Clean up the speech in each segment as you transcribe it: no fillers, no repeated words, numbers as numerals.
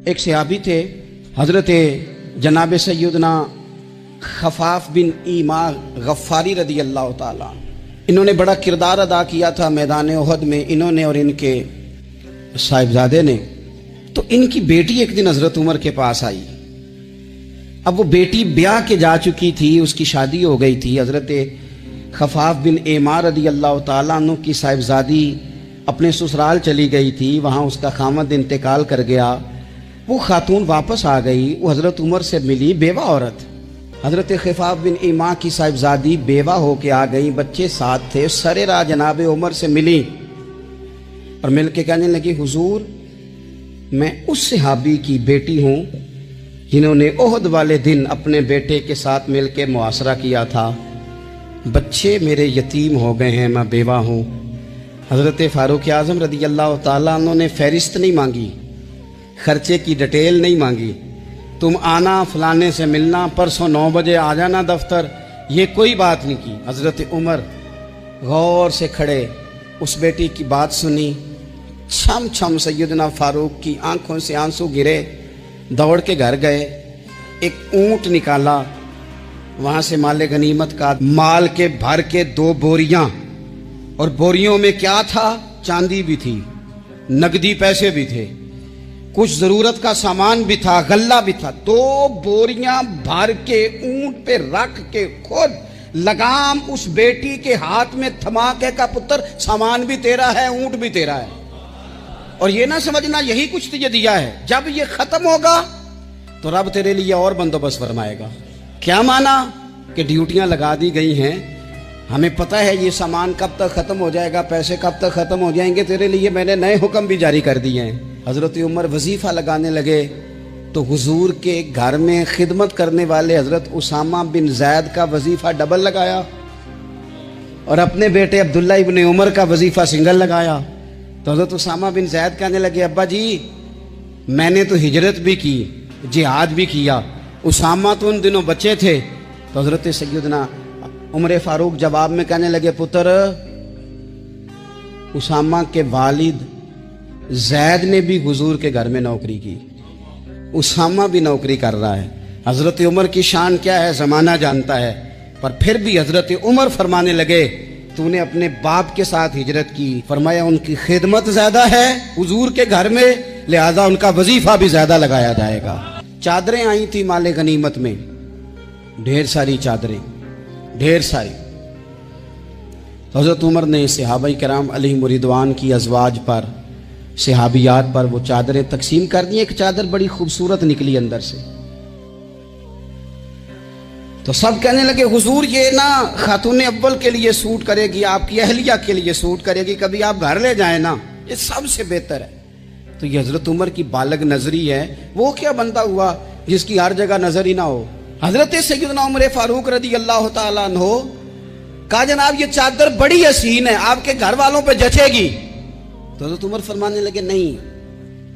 ایک صحابی تھے حضرت جناب سیدنا خفاف بن ایما غفاری رضی اللہ تعالیٰ. انہوں نے بڑا کردار ادا کیا تھا میدان احد میں، انہوں نے اور ان کے صاحبزادے نے. تو ان کی بیٹی ایک دن حضرت عمر کے پاس آئی. اب وہ بیٹی بیاہ کے جا چکی تھی، اس کی شادی ہو گئی تھی. حضرت خفاف بن ایما رضی اللہ تعالیٰ عنہ کی صاحبزادی اپنے سسرال چلی گئی تھی، وہاں اس کا خامد انتقال کر گیا. وہ خاتون واپس آ گئی، وہ حضرت عمر سے ملی، بیوہ عورت. حضرت خفاف بن ایما کی صاحبزادی بیوہ ہو کے آ گئی، بچے ساتھ تھے. سر راہ جناب عمر سے ملی اور مل کے کہنے لگی، حضور میں اس صحابی کی بیٹی ہوں جنہوں نے احد والے دن اپنے بیٹے کے ساتھ مل کے معاشرہ کیا تھا. بچے میرے یتیم ہو گئے ہیں، میں بیوہ ہوں. حضرت فاروق اعظم رضی اللہ تعالیٰ عنہ نے فہرست نہیں مانگی، خرچے کی ڈیٹیل نہیں مانگی. تم آنا، فلانے سے ملنا، پرسوں 9 بجے آ جانا دفتر، یہ کوئی بات نہیں کی. حضرت عمر غور سے کھڑے، اس بیٹی کی بات سنی. چھم چھم سیدنا فاروق کی آنکھوں سے آنسو گرے، دوڑ کے گھر گئے. ایک اونٹ نکالا، وہاں سے مال غنیمت کا مال کے بھر کے 2 بوریاں، اور بوریوں میں کیا تھا؟ چاندی بھی تھی، نقدی پیسے بھی تھے، کچھ ضرورت کا سامان بھی تھا، غلہ بھی تھا. 2 بوریاں بھر کے اونٹ پہ رکھ کے خود لگام اس بیٹی کے ہاتھ میں تھما کے کا پتر سامان بھی تیرا ہے، اونٹ بھی تیرا ہے. اور یہ نہ سمجھنا یہی کچھ تجھے دیا ہے، جب یہ ختم ہوگا تو رب تیرے لیے اور بندوبست فرمائے گا. کیا مانا؟ کہ ڈیوٹیاں لگا دی گئی ہیں، ہمیں پتہ ہے یہ سامان کب تک ختم ہو جائے گا، پیسے کب تک ختم ہو جائیں گے، تیرے لیے میں نے نئے حکم بھی جاری کر دیے ہیں. حضرت عمر وظیفہ لگانے لگے تو حضور کے گھر میں خدمت کرنے والے حضرت اسامہ بن زید کا وظیفہ ڈبل لگایا اور اپنے بیٹے عبداللہ ابن عمر کا وظیفہ سنگل لگایا. تو حضرت اسامہ بن زید کہنے لگے، ابا جی میں نے تو ہجرت بھی کی، جہاد بھی کیا، اسامہ تو ان دنوں بچے تھے. تو حضرت سیدنا عمر فاروق جواب میں کہنے لگے، پتر اسامہ کے والد زید نے بھی حضور کے گھر میں نوکری کی، اسامہ بھی نوکری کر رہا ہے. حضرت عمر کی شان کیا ہے زمانہ جانتا ہے، پر پھر بھی حضرت عمر فرمانے لگے، تو نے اپنے باپ کے ساتھ ہجرت کی، فرمایا ان کی خدمت زیادہ ہے حضور کے گھر میں، لہذا ان کا وظیفہ بھی زیادہ لگایا جائے گا. چادریں آئی تھی مال غنیمت میں، ڈھیر ساری چادریں، ڈھیر ساری. حضرت عمر نے صحابہ کرام علیہم رضوان کی ازواج پر، صحابیات پر وہ چادریں تقسیم کر دی. ایک چادر بڑی خوبصورت نکلی اندر سے. تو سب کہنے لگے، حضور یہ نا خاتون اول کے لیے سوٹ کرے گی، آپ کی اہلیہ کے لیے سوٹ کرے گی، کبھی آپ گھر لے جائیں نا، یہ سب سے بہتر ہے. تو یہ حضرت عمر کی بالغ نظری ہے. وہ کیا بندہ ہوا جس کی ہر جگہ نظر ہی نہ ہو. حضرت سیدنا عمر فاروق رضی اللہ تعالیٰ عنہ کہا، جناب یہ چادر بڑی حسین ہے، آپ کے گھر والوں پہ جچے گی. تو حضرت عمر فرمانے لگے، نہیں،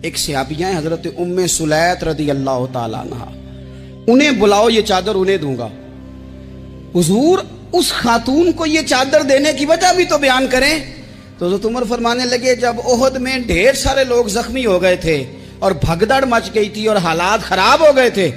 ایک صحابیہ ہیں حضرت ام سلیت رضی اللہ تعالیٰ عنہ، انہیں بلاؤ، یہ چادر انہیں دوں گا. حضور اس خاتون کو یہ چادر دینے کی وجہ بھی تو بیان کریں. تو حضرت عمر فرمانے لگے، جب احد میں ڈھیر سارے لوگ زخمی ہو گئے تھے اور بھگدڑ مچ گئی تھی اور حالات خراب ہو گئے تھے،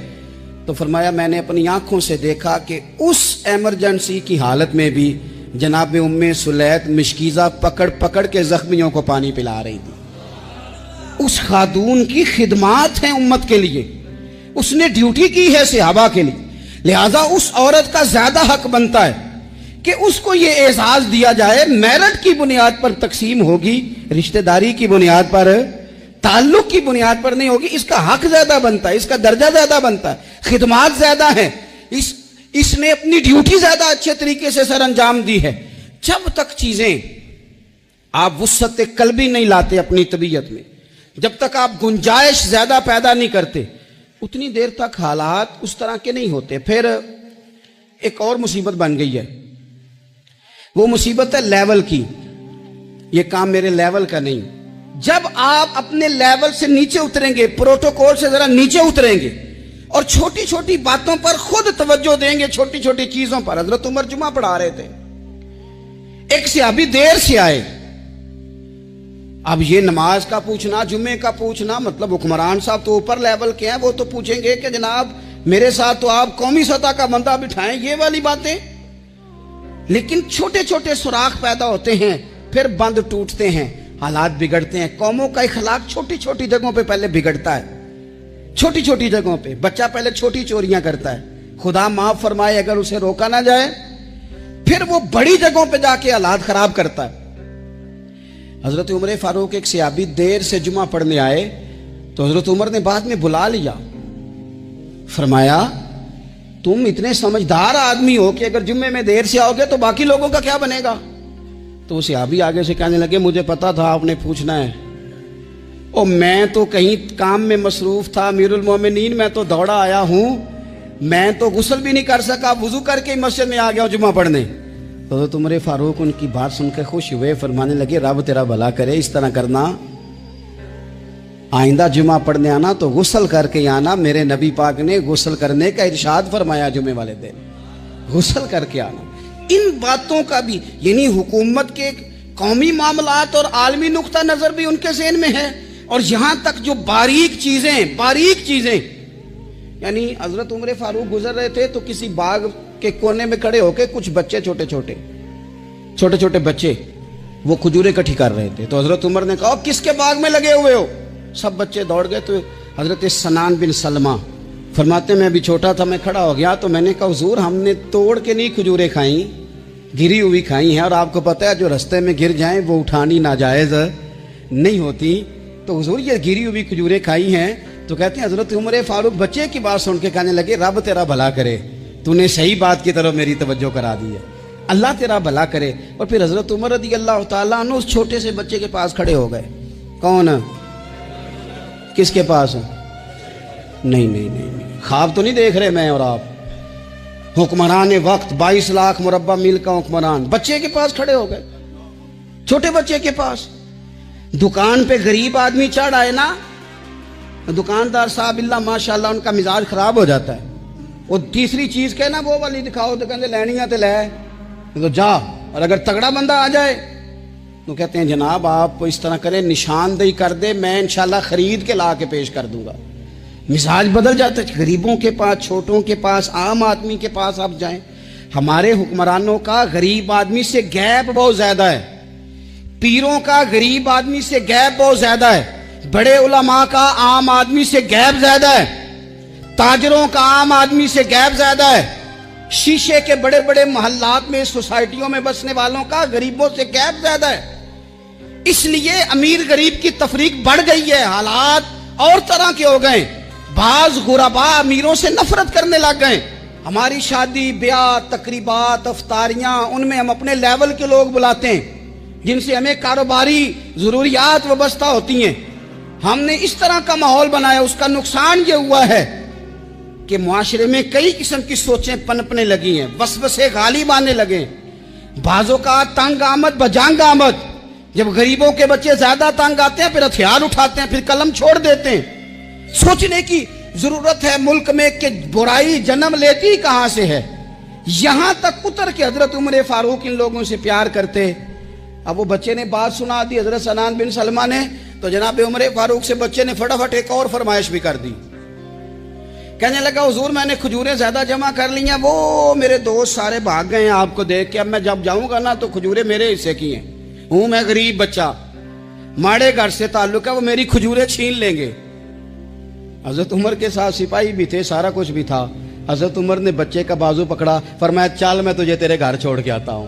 تو فرمایا میں نے اپنی آنکھوں سے دیکھا کہ اس ایمرجنسی کی حالت میں بھی جناب ام سلیت مشکیزہ پکڑ پکڑ کے زخمیوں کو پانی پلا رہی تھی. اس خاتون کی خدمات ہیں امت کے لیے، اس نے ڈیوٹی کی ہے صحابہ کے لیے، لہذا اس عورت کا زیادہ حق بنتا ہے کہ اس کو یہ اعزاز دیا جائے. میرٹ کی بنیاد پر تقسیم ہوگی، رشتہ داری کی بنیاد پر، تعلق کی بنیاد پر نہیں ہوگی. اس کا حق زیادہ بنتا ہے، اس کا درجہ زیادہ بنتا ہے، خدمات زیادہ ہیں، اس نے اپنی ڈیوٹی زیادہ اچھے طریقے سے سر انجام دی ہے. جب تک چیزیں آپ وسعت قلبی نہیں لاتے اپنی طبیعت میں، جب تک آپ گنجائش زیادہ پیدا نہیں کرتے، اتنی دیر تک حالات اس طرح کے نہیں ہوتے. پھر ایک اور مصیبت بن گئی ہے، وہ مصیبت ہے لیول کی. یہ کام میرے لیول کا نہیں. جب آپ اپنے لیول سے نیچے اتریں گے، پروٹوکول سے ذرا نیچے اتریں گے اور چھوٹی چھوٹی باتوں پر خود توجہ دیں گے، چھوٹی چھوٹی چیزوں پر. حضرت عمر جمعہ پڑھا رہے تھے، ایک صحابی دیر سے آئے، اب یہ نماز کا پوچھنا، جمعے کا پوچھنا، مطلب حکمران صاحب تو اوپر لیول کے ہیں، وہ تو پوچھیں گے کہ جناب میرے ساتھ تو آپ قومی سطح کا بندہ بٹھائیں، یہ والی باتیں۔ لیکن چھوٹے چھوٹے سوراخ پیدا ہوتے ہیں، پھر بند ٹوٹتے ہیں، حالات بگڑتے ہیں۔ قوموں کا اخلاق چھوٹی چھوٹی جگہوں پہ پہلے بگڑتا ہے، چھوٹی چھوٹی جگہوں پہ بچہ پہلے چھوٹی چوریاں کرتا ہے، خدا معاف فرمائے اگر اسے روکا نہ جائے، پھر وہ بڑی جگہوں پہ جا کے حالات خراب کرتا ہے۔ حضرت عمر فاروق ایک صحابی دیر سے جمعہ پڑھنے آئے تو حضرت عمر نے بعد میں بلا لیا، فرمایا تم اتنے سمجھدار آدمی ہو کہ اگر جمعے میں دیر سے آؤ گے تو باقی لوگوں کا کیا بنے گا؟ تو وہ صحابی آگے سے کہنے لگے مجھے پتا تھا آپ نے پوچھنا ہے، اور میں تو کہیں کام میں مصروف تھا، امیر المومنین میں تو دوڑا آیا ہوں، میں تو غسل بھی نہیں کر سکا، وضو کر کے مسجد میں آ گیا ہوں جمعہ پڑھنے۔ تو حضرت عمر فاروق ان کی بات سن کے خوش ہوئے، فرمانے لگے رب تیرا بھلا کرے، اس طرح کرنا، آئندہ جمعہ پڑھنے آنا تو غسل کر کے آنا، میرے نبی پاک نے غسل کرنے کا ارشاد فرمایا جمعے والے دن، غسل کر کے آنا۔ ان باتوں کا بھی یعنی حکومت کے قومی معاملات اور عالمی نقطہ نظر بھی ان کے ذہن میں ہے، اور یہاں تک جو باریک چیزیں یعنی حضرت عمر فاروق گزر رہے تھے تو کسی باغ کے کونے میں کھڑے ہو کے کچھ بچے چھوٹے چھوٹے بچے وہ کھجوریں اکٹھی کر رہے تھے، تو حضرت عمر نے کہا کس کے باغ میں لگے ہوئے ہو؟ سب بچے دوڑ گئے، تو حضرت سنان بن سلمہ فرماتے میں ابھی چھوٹا تھا، میں کھڑا ہو گیا تو میں نے کہا حضور ہم نے توڑ کے نہیں کھجوریں کھائیں، گری ہوئی کھائی ہیں، اور آپ کو پتہ ہے جو رستے میں گر جائیں وہ اٹھانی ناجائز نہیں ہوتی، تو حضور یہ گری ہوئی کھجوریں کھائی ہیں۔ تو کہتے ہیں حضرت عمر فاروق بچے کی بات سن کے کہنے لگے رب تیرا بھلا کرے، تو نے صحیح بات کی طرف میری توجہ کرا دی ہے، اللہ تیرا بھلا کرے۔ اور پھر حضرت عمر رضی اللہ تعالیٰ عنہ اس چھوٹے سے بچے کے پاس کھڑے ہو گئے۔ کون؟ کس کے پاس؟ نہیں، خواب تو نہیں دیکھ رہے میں اور آپ، حکمران وقت 22 لاکھ مربع میل کا حکمران بچے کے پاس کھڑے ہو گئے، چھوٹے بچے کے پاس۔ دکان پہ غریب آدمی چڑھ آئے نا، دکاندار صاحب اللہ ماشاءاللہ ان کا مزاج خراب ہو جاتا ہے، وہ تیسری چیز کہنا وہ والی دکھاؤ تو کہتے لینیاں تے لے تو جا، اور اگر تگڑا بندہ آ جائے تو کہتے ہیں جناب آپ اس طرح کریں نشاندہی کر دے، میں انشاءاللہ خرید کے لا کے پیش کر دوں گا۔ مزاج بدل جاتا ہے، غریبوں کے پاس، چھوٹوں کے پاس، عام آدمی کے پاس آپ جائیں۔ ہمارے حکمرانوں کا غریب آدمی سے گیپ بہت زیادہ ہے، پیروں کا غریب آدمی سے گیپ بہت زیادہ ہے، بڑے علماء کا عام آدمی سے گیپ زیادہ ہے، تاجروں کا عام آدمی سے گیپ زیادہ ہے، شیشے کے بڑے بڑے محلات میں سوسائٹیوں میں بسنے والوں کا غریبوں سے گیپ زیادہ ہے۔ اس لیے امیر غریب کی تفریق بڑھ گئی ہے، حالات اور طرح کے ہو گئے، بعض غربا امیروں سے نفرت کرنے لگ گئے۔ ہماری شادی بیاہ تقریبات افطاریاں ان میں ہم اپنے لیول کے لوگ بلاتے ہیں جن سے ہمیں کاروباری ضروریات وابستہ ہوتی ہیں، ہم نے اس طرح کا ماحول بنایا۔ اس کا نقصان یہ ہوا ہے کہ معاشرے میں کئی قسم کی سوچیں پنپنے لگی ہیں، وسوسے غالب آنے لگے، بعضوں کا تنگ آمد بجنگ آمد، جب غریبوں کے بچے زیادہ تنگ آتے ہیں پھر ہتھیار اٹھاتے ہیں، پھر قلم چھوڑ دیتے ہیں۔ سوچنے کی ضرورت ہے ملک میں کہ برائی جنم لیتی کہاں سے ہے۔ یہاں تک اتر کے حضرت عمر فاروق ان لوگوں سے پیار کرتے۔ اب وہ بچے نے بات سنا دی حضرت سنان بن سلمہ نے، تو جناب عمر فاروق سے بچے نے فٹافٹ ایک اور فرمائش بھی کر دی، کہنے لگا حضور میں نے کھجوریں زیادہ جمع کر لی ہیں، وہ میرے دوست سارے بھاگ گئے ہیں آپ کو دیکھ کے، اب میں جب جاؤں گا نا تو کھجوریں میرے حصے کی ہیں، ہوں میں غریب بچہ، ماڑے گھر سے تعلق ہے، وہ میری کھجوریں چھین لیں گے۔ حضرت عمر کے ساتھ سپاہی بھی تھے، سارا کچھ بھی تھا۔ حضرت عمر نے بچے کا بازو پکڑا، فرمایا چل میں تجھے تیرے گھر چھوڑ کے آتا ہوں۔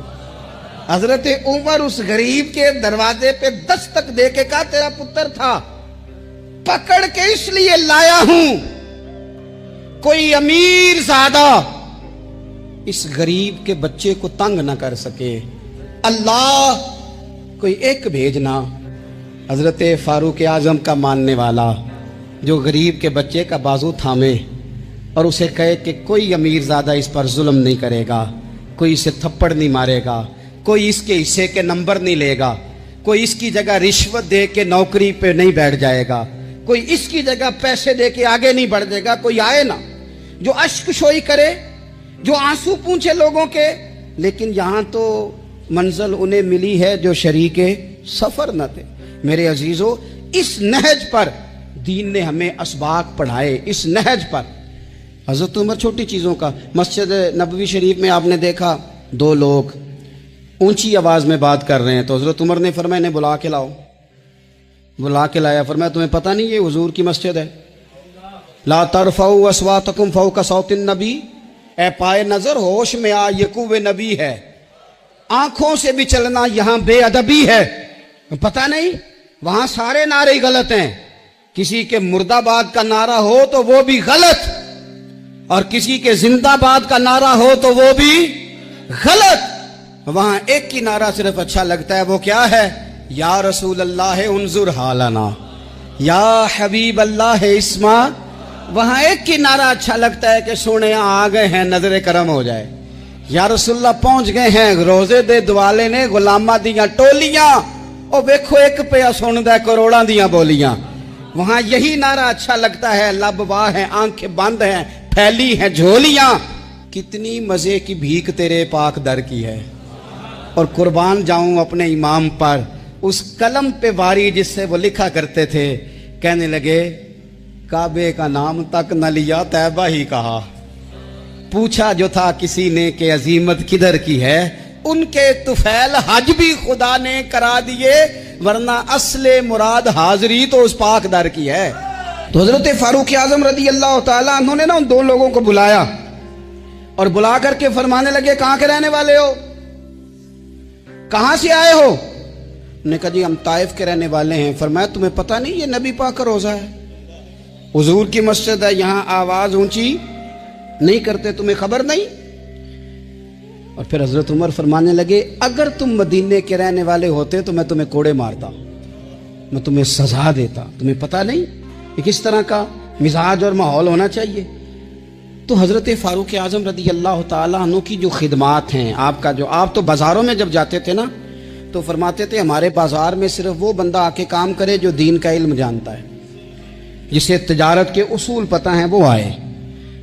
حضرت عمر اس غریب کے دروازے پہ دستک دے کے کہا تیرا پتر تھا، پکڑ کے اس لیے لایا ہوں کوئی امیر زادہ اس غریب کے بچے کو تنگ نہ کر سکے، اللہ کوئی ایک بھیجنا حضرت فاروق اعظم کا ماننے والا جو غریب کے بچے کا بازو تھامے اور اسے کہے کہ کوئی امیر زادہ اس پر ظلم نہیں کرے گا، کوئی اسے تھپڑ نہیں مارے گا، کوئی اس کے حصے کے نمبر نہیں لے گا، کوئی اس کی جگہ رشوت دے کے نوکری پہ نہیں بیٹھ جائے گا، کوئی اس کی جگہ پیسے دے کے آگے نہیں بڑھ جائے گا، کوئی آئے نا جو اشک شوئی کرے، جو آنسو پونچھے لوگوں کے۔ لیکن یہاں تو منزل انہیں ملی ہے جو شریک سفر نہ تھے۔ میرے عزیزو اس نہج پر دین نے ہمیں اسباق پڑھائے، اس نہج پر۔ حضرت عمر چھوٹی چیزوں کا، مسجد نبوی شریف میں آپ نے دیکھا دو لوگ اونچی آواز میں بات کر رہے ہیں، تو حضرت عمر نے فرمایا انہیں بلا کے لاؤ، بلا کے لایا، فرمایا تمہیں پتہ نہیں یہ حضور کی مسجد ہے؟ لا ترفعوا اصواتکم فوق صوت النبی، اے پائے نظر ہوش میں آ، یہ کوہ نبی ہے، آنکھوں سے بھی چلنا یہاں بے ادبی ہے۔ پتہ نہیں وہاں سارے نعرے غلط ہیں، کسی کے مرد آباد کا نعرہ ہو تو وہ بھی غلط، اور کسی کے زندہ آباد کا نعرہ ہو تو وہ بھی غلط۔ وہاں ایک کی نعرہ صرف اچھا لگتا ہے، وہ کیا ہے؟ یا رسول اللہ انظر حالنا، یا حبیب اللہ اسما۔ وہاں ایک کی نعرہ اچھا لگتا ہے کہ سونے آ گئے ہیں، نظر کرم ہو جائے، یا رسول اللہ پہنچ گئے ہیں، روزے دے دوالے نے غلامہ دیاں ٹولیاں، او دیکھو ایک پہ سن دے کروڑاں دیاں بولیاں۔ وہاں یہی نعرہ اچھا لگتا ہے، لب واہ ہیں، آنکھیں بند ہیں، پھیلی ہیں جھولیاں، کتنی مزے کی بھیک تیرے پاک در کی ہے۔ اور قربان جاؤں اپنے امام پر، اس قلم پہ واری جس سے وہ لکھا کرتے تھے، کہنے لگے کعبے کا نام تک نہ لیا، طیبہ ہی کہا۔ پوچھا جو تھا کسی نے کہ عظیمت کدھر کی ہے، ان کے طفیل حج بھی خدا نے کرا دیے، ورنہ اصل مراد حاضری تو اس پاک در کی ہے۔ تو حضرت فاروق اعظم رضی اللہ تعالیٰ عنہ نے نا ان دو لوگوں کو بلایا اور بلا کر کے فرمانے لگے کہاں کے رہنے والے ہو، کہاں سے آئے ہو؟ انہوں نے کہا جی ہم طائف کے رہنے والے ہیں۔ فرمایا تمہیں پتہ نہیں یہ نبی پاک کا روزہ ہے، حضور کی مسجد ہے، یہاں آواز اونچی نہیں کرتے، تمہیں خبر نہیں؟ اور پھر حضرت عمر فرمانے لگے اگر تم مدینے کے رہنے والے ہوتے تو میں تمہیں کوڑے مارتا، میں تمہیں سزا دیتا، تمہیں پتہ نہیں یہ کس طرح کا مزاج اور ماحول ہونا چاہیے۔ تو حضرت فاروق اعظم رضی اللہ تعالیٰ عنہ کی جو خدمات ہیں، آپ کا جو، آپ تو بازاروں میں جب جاتے تھے نا تو فرماتے تھے ہمارے بازار میں صرف وہ بندہ آ کے کام کرے جو دین کا علم جانتا ہے، جسے تجارت کے اصول پتہ ہیں وہ آئے،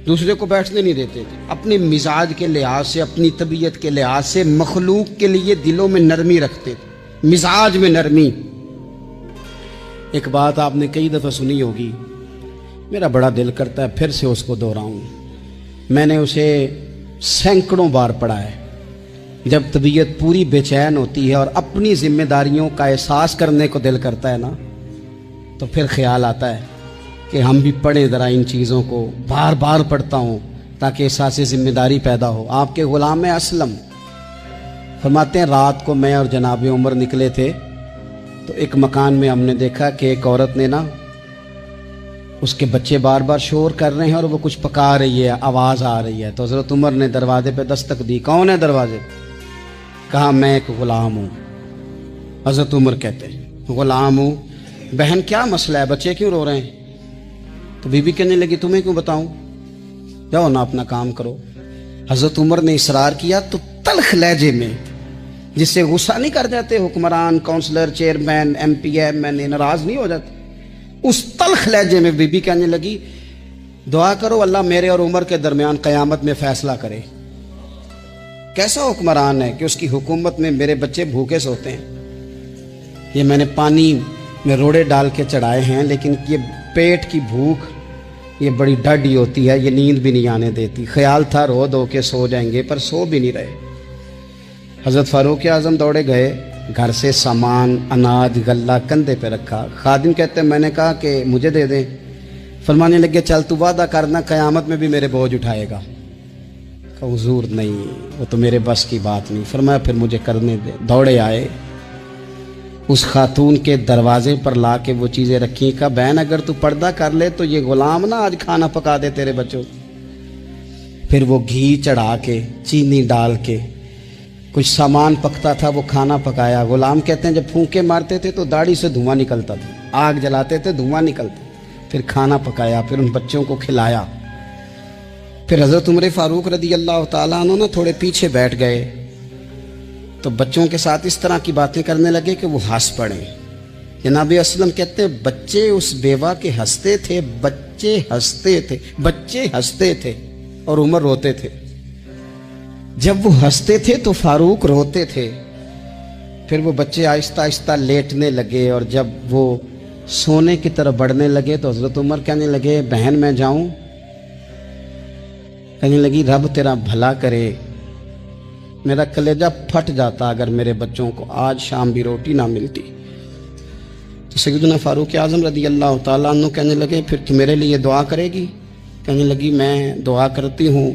دوسرے کو بیٹھنے نہیں دیتے تھے۔ اپنے مزاج کے لحاظ سے، اپنی طبیعت کے لحاظ سے مخلوق کے لیے دلوں میں نرمی رکھتے تھے، مزاج میں نرمی۔ ایک بات آپ نے کئی دفعہ سنی ہوگی، میرا بڑا دل کرتا ہے پھر سے اس کو دہراؤں، میں نے اسے سینکڑوں بار پڑھا ہے۔ جب طبیعت پوری بے چین ہوتی ہے اور اپنی ذمہ داریوں کا احساس کرنے کو دل کرتا ہے نا، تو پھر خیال آتا ہے کہ ہم بھی پڑھیں ذرا ان چیزوں کو، بار بار پڑھتا ہوں تاکہ احساس ذمہ داری پیدا ہو۔ آپ کے غلام اسلم فرماتے ہیں رات کو میں اور جناب عمر نکلے تھے تو ایک مکان میں ہم نے دیکھا کہ ایک عورت نے نا، اس کے بچے بار بار شور کر رہے ہیں اور وہ کچھ پکا رہی ہے، آواز آ رہی ہے۔ تو حضرت عمر نے دروازے پہ دستک دی، کون ہے دروازے پہ؟ کہا میں ایک غلام ہوں۔ حضرت عمر کہتے ہیں غلام ہوں، بہن کیا مسئلہ ہے، بچے کیوں رو رہے ہیں؟ تو بی بی کہنے لگی تمہیں کیوں بتاؤں، جاؤ نا اپنا کام کرو۔ حضرت عمر نے اصرار کیا تو تلخ لہجے میں، جس سے غصہ نہیں کر جاتے حکمران، councillor, chairman, M P M N A, ناراض نہیں ہو جاتے، اس تلخ لہجے میں بی بی کہنے لگی دعا کرو اللہ میرے اور عمر کے درمیان قیامت میں فیصلہ کرے۔ کیسا حکمران ہے کہ اس کی حکومت میں میرے بچے بھوکے سوتے ہیں، یہ میں نے پانی میں روڑے ڈال کے چڑھائے ہیں، لیکن یہ پیٹ کی بھوک یہ بڑی ڈاڈی ہوتی ہے، یہ نیند بھی نہیں آنے دیتی۔ خیال تھا رو دو کے سو جائیں گے پر سو بھی نہیں رہے۔ حضرت فاروق اعظم دوڑے گئے، گھر سے سامان، اناج، غلہ کندھے پہ رکھا۔ خادم کہتے ہیں میں نے کہا کہ مجھے دے دیں، فرمانے لگے چل تو وعدہ کرنا قیامت میں بھی میرے بوجھ اٹھائے گا۔ کہا حضور نہیں، وہ تو میرے بس کی بات نہیں۔ فرمایا پھر مجھے کرنے دے۔ دوڑے آئے، اس خاتون کے دروازے پر لا کے وہ چیزیں رکھی، کہا بہن اگر تو پردہ کر لے تو یہ غلام نا آج کھانا پکا دے تیرے بچوں۔ پھر وہ گھی چڑھا کے، چینی ڈال کے، کچھ سامان پکتا تھا وہ کھانا پکایا۔ غلام کہتے ہیں جب پھونکے مارتے تھے تو داڑھی سے دھواں نکلتا تھا، آگ جلاتے تھے دھواں نکلتا، پھر کھانا پکایا، پھر ان بچوں کو کھلایا۔ پھر حضرت عمر فاروق رضی اللہ تعالیٰ عنہ نا تھوڑے پیچھے بیٹھ گئے تو بچوں کے ساتھ اس طرح کی باتیں کرنے لگے کہ وہ ہنس پڑے۔ جناب اسلم کہتے ہیں بچے اس بیوہ کے ہنستے تھے، بچے ہنستے تھے اور عمر روتے تھے۔ جب وہ ہنستے تھے تو فاروق روتے تھے، پھر وہ بچے آہستہ آہستہ لیٹنے لگے، اور جب وہ سونے کی طرف بڑھنے لگے تو حضرت عمر کہنے لگے بہن میں جاؤں؟ کہنے لگی رب تیرا بھلا کرے، میرا کلیجہ پھٹ جاتا اگر میرے بچوں کو آج شام بھی روٹی نہ ملتی۔ تو سیدنا فاروق اعظم رضی اللہ تعالیٰ عنہ کہنے لگے پھر تو میرے لیے دعا کرے گی؟ کہنے لگی میں دعا کرتی ہوں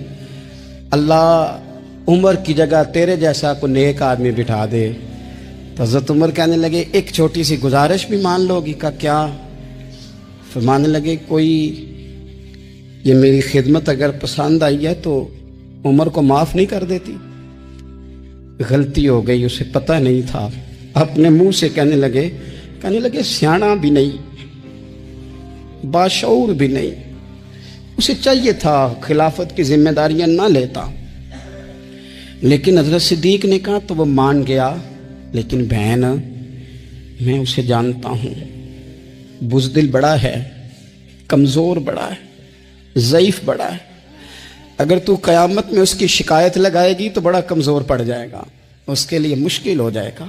اللہ عمر کی جگہ تیرے جیسا کو نیک آدمی بٹھا دے۔ تو حضرت عمر کہنے لگے ایک چھوٹی سی گزارش بھی مان لو گی؟ کا کیا؟ فرمانے لگے کوئی یہ میری خدمت اگر پسند آئی ہے تو عمر کو معاف نہیں کر دیتی؟ غلطی ہو گئی، اسے پتہ نہیں تھا، اپنے منہ سے کہنے لگے سیانا بھی نہیں، باشعور بھی نہیں، اسے چاہیے تھا خلافت کی ذمہ داریاں نہ لیتا۔ لیکن حضرت صدیق نے کہا تو وہ مان گیا، لیکن بہن میں اسے جانتا ہوں، بزدل بڑا ہے، کمزور بڑا ہے، ضعیف بڑا ہے، اگر تو قیامت میں اس کی شکایت لگائے گی تو بڑا کمزور پڑ جائے گا، اس کے لیے مشکل ہو جائے گا۔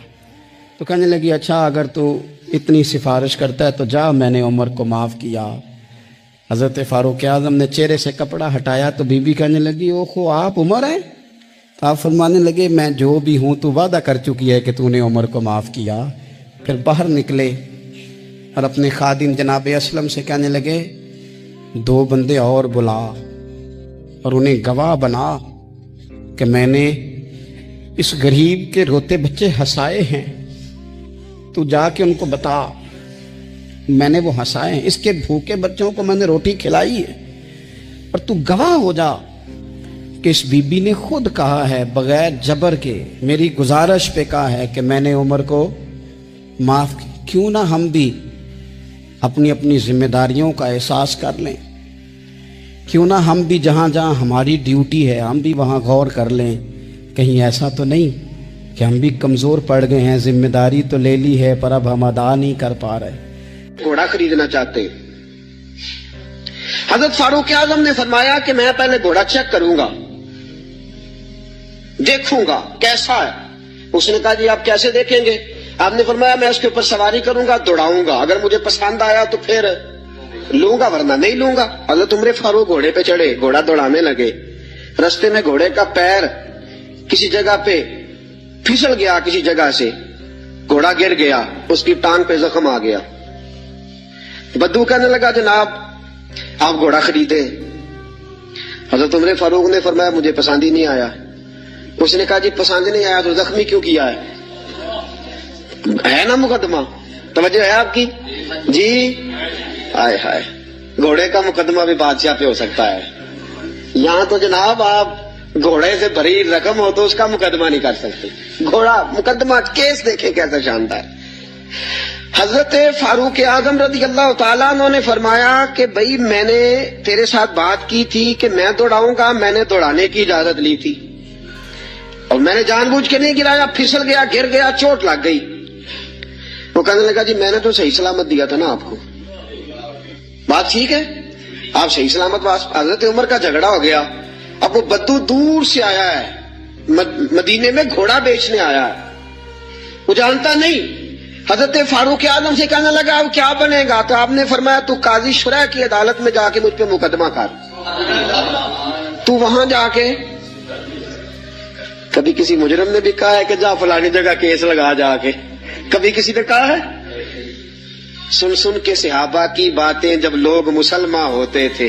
تو کہنے لگی اچھا اگر تو اتنی سفارش کرتا ہے تو جا، میں نے عمر کو معاف کیا۔ حضرت فاروق اعظم نے چہرے سے کپڑا ہٹایا تو بی بی کہنے لگی اوہو آپ عمر ہیں؟ تو آپ فرمانے لگے میں جو بھی ہوں تو وعدہ کر چکی ہے کہ تو نے عمر کو معاف کیا۔ پھر باہر نکلے اور اپنے خادم جناب اسلم سے کہنے لگے 2 بندے اور بلا اور انہیں گواہ بنا کہ میں نے اس غریب کے روتے بچے ہنسائے ہیں، تو جا کے ان کو بتا میں نے وہ ہنسائے ہیں، اس کے بھوکے بچوں کو میں نے روٹی کھلائی ہے، اور تو گواہ ہو جا کہ اس بی بی نے خود کہا ہے بغیر جبر کے، میری گزارش پہ کہا ہے کہ میں نے عمر کو معاف کیا۔ کیوں نہ ہم بھی اپنی اپنی ذمہ داریوں کا احساس کر لیں، کیوں نہ ہم بھی جہاں جہاں ہماری ڈیوٹی ہے ہم بھی وہاں غور کر لیں، کہیں ایسا تو نہیں کہ ہم بھی کمزور پڑ گئے ہیں، ذمہ داری تو لے لی ہے پر اب ہم ادا نہیں کر پا رہے۔ گھوڑا خریدنا چاہتے ہیں، حضرت فاروق اعظم نے فرمایا کہ میں پہلے گھوڑا چیک کروں گا، دیکھوں گا کیسا ہے۔ اس نے کہا جی آپ کیسے دیکھیں گے؟ آپ نے فرمایا میں اس کے اوپر سواری کروں گا، دوڑاؤں گا، اگر مجھے پسند آیا تو پھر لوں گا ورنہ نہیں لوں گا۔ حضرت عمر فاروق گھوڑے پہ چڑھے، گھوڑا دوڑانے لگے، رستے میں گھوڑے کا پیر کسی جگہ پہ پھسل گیا، کسی جگہ سے گھوڑا گر گیا، اس کی ٹانگ پہ زخم آ گیا۔ بدو کہنے لگا جناب آپ گھوڑا خریدے؟ حضرت عمر فاروق نے فرمایا مجھے پسند ہی نہیں آیا۔ اس نے کہا جی پسند نہیں آیا تو زخمی کیوں کیا ہے نا مقدمہ؟ توجہ ہے آپ کی؟ جی ہائے ہائے، گھوڑے کا مقدمہ بھی بادشاہ پہ ہو سکتا ہے، یہاں تو جناب آپ گھوڑے سے بھری رقم ہو تو اس کا مقدمہ نہیں کر سکتے، گھوڑا مقدمہ کیس دیکھیں کیسا شاندار۔ حضرت فاروق اعظم رضی اللہ تعالیٰ عنہ نے فرمایا کہ بھائی میں نے تیرے ساتھ بات کی تھی کہ میں دوڑاؤں گا، میں نے دوڑانے کی اجازت لی تھی اور میں نے جان بوجھ کے نہیں گرایا، پھسل گیا، گر گیا، چوٹ لگ گئی۔ وہ کہنے لگا جی میں نے تو صحیح سلامت دیا تھا نا آپ کو، بات ٹھیک ہے، آپ صحیح سلامت۔ حضرت عمر کا جھگڑا ہو گیا، اب وہ بدو دور سے آیا ہے، مدینے میں گھوڑا بیچنے آیا ہے، وہ جانتا نہیں۔ حضرت فاروق اعظم سے کہنے لگا اب کیا بنے گا؟ تو آپ نے فرمایا تو قاضی شرح کی عدالت میں جا کے مجھ پہ مقدمہ کر، تو وہاں جا کے، کبھی کسی مجرم نے بھی کہا ہے کہ جا فلانی جگہ کیس لگا جا کے، کبھی کسی نے کہا ہے؟ سن سن کے صحابہ کی باتیں جب لوگ مسلمان ہوتے تھے،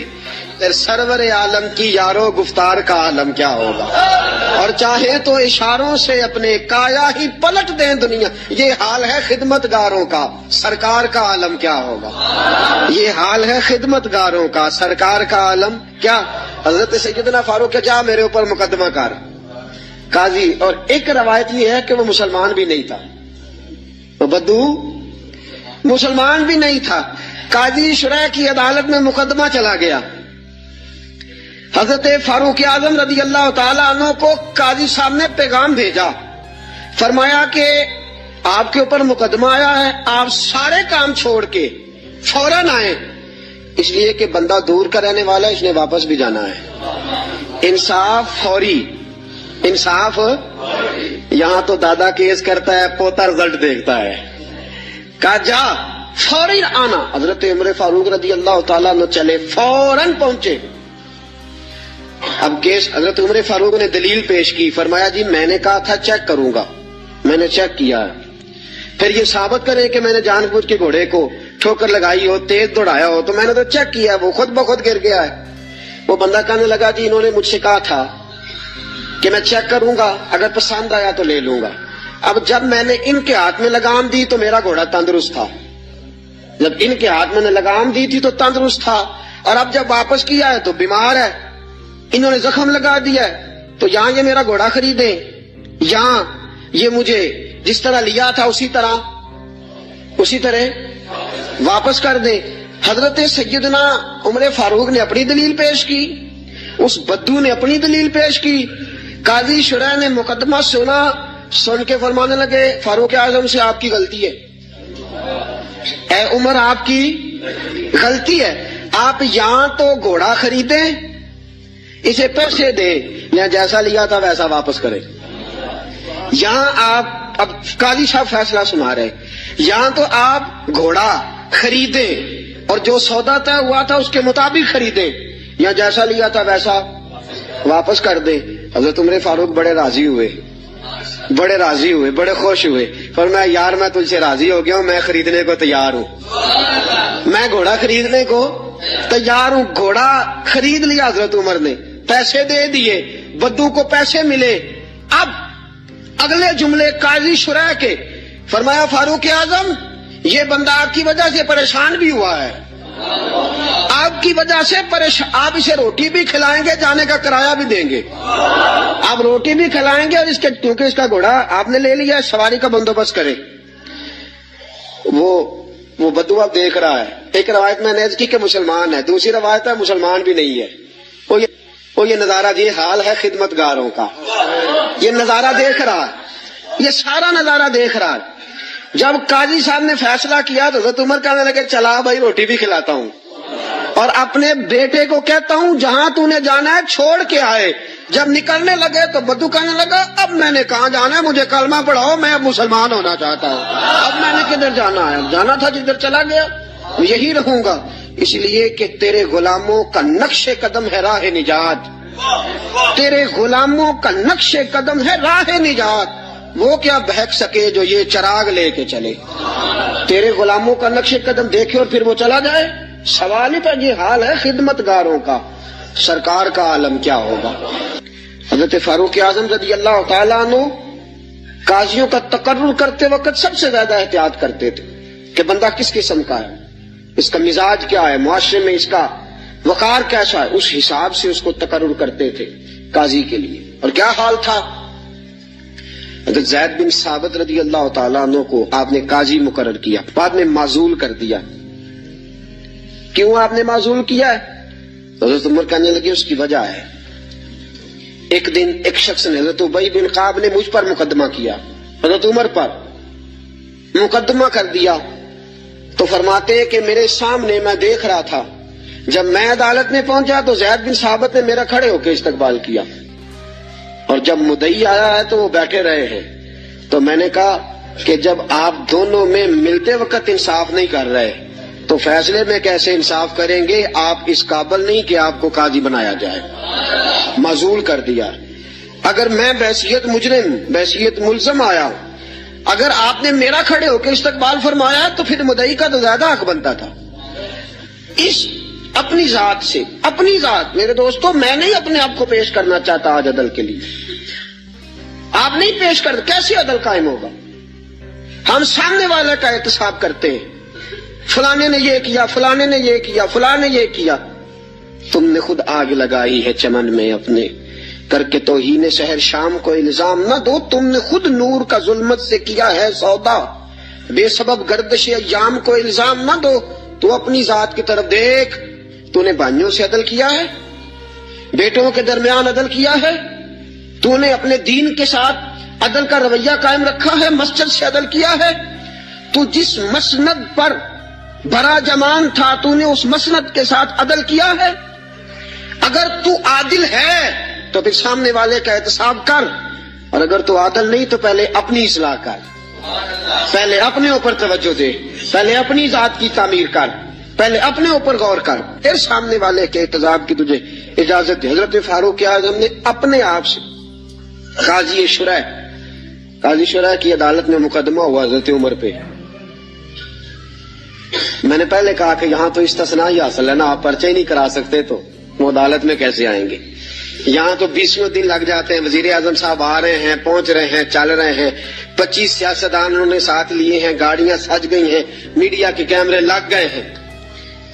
سرور عالم کی یارو گفتار کا عالم کیا ہوگا، اور چاہے تو اشاروں سے اپنے کایا ہی پلٹ دیں دنیا، یہ حال ہے خدمت گاروں کا، سرکار کا عالم کیا ہوگا، یہ حال ہے خدمت گاروں کا، سرکار کا عالم کیا۔ حضرت سیدنا فاروق کے جا میرے اوپر مقدمہ کر قاضی، اور ایک روایت یہ ہے کہ وہ مسلمان بھی نہیں تھا، وہ بدو مسلمان بھی نہیں تھا۔ قاضی شرح کی عدالت میں مقدمہ چلا گیا، حضرت فاروق اعظم رضی اللہ تعالیٰ عنہ کو قاضی صاحب نے پیغام بھیجا، فرمایا کہ آپ کے اوپر مقدمہ آیا ہے، آپ سارے کام چھوڑ کے فوراً آئیں، اس لیے کہ بندہ دور کا رہنے والا ہے، اس نے واپس بھی جانا ہے۔ انصاف فوری، انصاف یہاں تو دادا کیس کرتا ہے، پوتا رزلٹ دیکھتا ہے. کہا جا فوراً آنا. حضرت عمر فاروق رضی اللہ تعالیٰ عنہ چلے، فوراً پہنچے. اب کیس حضرت عمر فاروق نے دلیل پیش کی، فرمایا جی میں نے کہا تھا چیک کروں گا، میں نے چیک کیا ہے. پھر یہ ثابت کریں کہ میں نے جان بوجھ کے گھوڑے کو ٹھوکر لگائی ہو، تیز دوڑایا ہو، تو میں نے تو چیک کیا ہے، وہ خود بخود گر گیا ہے. وہ بندہ کہنے لگا جی انہوں نے مجھ سے کہا تھا کہ میں چیک کروں گا، اگر پسند آیا تو لے لوں گا. اب جب میں نے ان کے ہاتھ میں لگام دی تو میرا گھوڑا تندرست تھا، جب ان کے ہاتھ میں نے لگام دی تھی تو تندرست تھا، اور اب جب واپس کیا ہے تو بیمار ہے. انہوں نے زخم لگا دیا ہے، تو یہاں یہ میرا گھوڑا خریدیں، یہاں یہ مجھے جس طرح لیا تھا اسی طرح واپس کر دیں. حضرت سیدنا عمر فاروق نے اپنی دلیل پیش کی، اس بدو نے اپنی دلیل پیش کی. قاضی شرح نے مقدمہ سنا، سن کے فرمانے لگے فاروق اعظم سے آپ کی غلطی ہے، اے عمر آپ کی غلطی ہے. آپ یہاں تو گھوڑا خریدیں، اسے پیسے دیں، یا جیسا لیا تھا ویسا واپس کریں. یہاں آپ اب قاضی صاحب فیصلہ سنا رہے، یہاں تو آپ گھوڑا خریدیں اور جو سودا طے ہوا تھا اس کے مطابق خریدیں، یا جیسا لیا تھا ویسا واپس کر دیں. حضرت عمر فاروق بڑے راضی ہوئے، بڑے خوش ہوئے. فرمایا یار میں تجھ سے راضی ہو گیا ہوں، میں خریدنے کو تیار ہوں، میں گھوڑا خریدنے کو تیار ہوں. گھوڑا خرید لیا حضرت عمر نے، پیسے دے دیے، بدو کو پیسے ملے. اب اگلے جملے قاضی شرح کے، فرمایا فاروق اعظم یہ بندہ آپ کی وجہ سے پریشان بھی ہوا ہے، آپ کی وجہ سے آپ اسے روٹی بھی کھلائیں گے، جانے کا کرایہ بھی دیں گے، آپ روٹی بھی کھلائیں گے، اور کیونکہ اس کا گھوڑا آپ نے لے لیا، سواری کا بندوبست کرے. وہ بدو اب دیکھ رہا ہے. ایک روایت میں نے عرض کی کہ مسلمان ہے، دوسری روایت ہے مسلمان بھی نہیں ہے. وہ یہ نظارہ، یہ حال ہے خدمت گاروں کا، یہ نظارہ دیکھ رہا ہے، یہ سارا نظارہ دیکھ رہا ہے. جب قاضی صاحب نے فیصلہ کیا تو حضرت عمر کہنے لگے چلا بھائی روٹی بھی کھلاتا ہوں، اور اپنے بیٹے کو کہتا ہوں جہاں تو نے جانا ہے چھوڑ کے آئے. جب نکلنے لگے تو بدو کہنے لگا اب میں نے کہاں جانا ہے، مجھے کلمہ پڑھاؤ، میں اب مسلمان ہونا چاہتا ہوں، اب میں نے کدھر جانا ہے، جانا تھا جدھر چلا گیا یہی رہوں گا. اس لیے کہ تیرے غلاموں کا نقش قدم ہے راہ نجات، تیرے غلاموں کا نقش قدم ہے راہ نجات. وہ کیا بہک سکے جو یہ چراغ لے کے چلے، تیرے غلاموں کا نقش قدم دیکھے اور پھر وہ چلا جائے. سوال ہی پر یہ حال ہے خدمت گاروں کا، سرکار کا عالم کیا ہوگا. حضرت فاروق اعظم رضی اللہ تعالیٰ عنہ قاضیوں کا تقرر کرتے وقت سب سے زیادہ احتیاط کرتے تھے کہ بندہ کس قسم کا ہے، اس کا مزاج کیا ہے، معاشرے میں اس کا وقار کیسا ہے، اس حساب سے اس کو تقرر کرتے تھے قاضی کے لیے. اور کیا حال تھا، حضرت زید بن ثابت رضی اللہ تعالیٰ عنہ کو آپ نے قاضی مقرر کیا، بعد میں معزول کر دیا. کیوں آپ نے معزول کیا ہے؟ حضرت عمر کہنے لگے اس کی وجہ ہے، ایک دن ایک شخص نے، حضرت ابی بن کعب نے مجھ پر مقدمہ کیا، حضرت عمر پر مقدمہ کر دیا. تو فرماتے ہیں کہ میرے سامنے میں دیکھ رہا تھا، جب میں عدالت میں پہنچا تو زید بن ثابت نے میرا کھڑے ہو کے استقبال کیا، اور جب مدعی آیا ہے تو وہ بیٹھے رہے ہیں. تو میں نے کہا کہ جب آپ دونوں میں ملتے وقت انصاف نہیں کر رہے تو فیصلے میں کیسے انصاف کریں گے، آپ اس قابل نہیں کہ آپ کو قاضی بنایا جائے. معزول کر دیا. اگر میں بحیثیت مجرم، بحیثیت ملزم آیا ہوں، اگر آپ نے میرا کھڑے ہو کے استقبال فرمایا تو پھر مدعی کا تو زیادہ حق بنتا تھا. اس اپنی ذات سے، اپنی ذات، میرے دوستو میں نہیں اپنے آپ کو پیش کرنا چاہتا آج عدل کے لیے، آپ نہیں پیش کرتے، کیسے عدل قائم ہوگا؟ ہم سامنے والے کا احتساب کرتے ہیں، فلانے نے یہ کیا، فلانے نے یہ کیا، فلانے نے یہ کیا. تم نے خود آگ لگائی ہے چمن میں اپنے، کر کے توہین سحر شام کو الزام نہ دو، تم نے خود نور کا ظلمت سے کیا ہے سودا، بے سبب گردش ایام کو الزام نہ دو. تو اپنی ذات کی طرف دیکھ، تو نے بھائیوں سے عدل کیا ہے، بیٹوں کے درمیان عدل کیا ہے، تو نے اپنے دین کے ساتھ عدل کا رویہ قائم رکھا ہے، مسجد سے عدل کیا ہے. تو جس مسند پر بڑا جمان تھا تو نے اس مسند کے ساتھ عدل کیا ہے. اگر تو عادل ہے تو پھر سامنے والے کا احتساب کر، اور اگر تو عاقل نہیں تو پہلے اپنی اصلاح کر، پہلے اپنے اوپر توجہ دے، پہلے اپنی ذات کی تعمیر کر، پہلے اپنے اوپر غور کر، پھر سامنے والے کے احتجاج کی تجھے اجازت دے۔ حضرت فاروق اعظم نے اپنے آپ سے قاضی شرح کی عدالت میں مقدمہ ہوا حضرت عمر پہ۔ میں نے پہلے کہا کہ یہاں تو استثناء ہی حاصل ہے نا، آپ پرچہ ہی نہیں کرا سکتے تو وہ عدالت میں کیسے آئیں گے؟ یہاں تو 20 دن لگ جاتے ہیں، وزیر اعظم صاحب آ رہے ہیں، پہنچ رہے ہیں، چل رہے ہیں، 25 سیاستدان انہوں نے ساتھ لیے ہیں، گاڑیاں سج گئی ہیں، میڈیا کے کیمرے لگ گئے ہیں،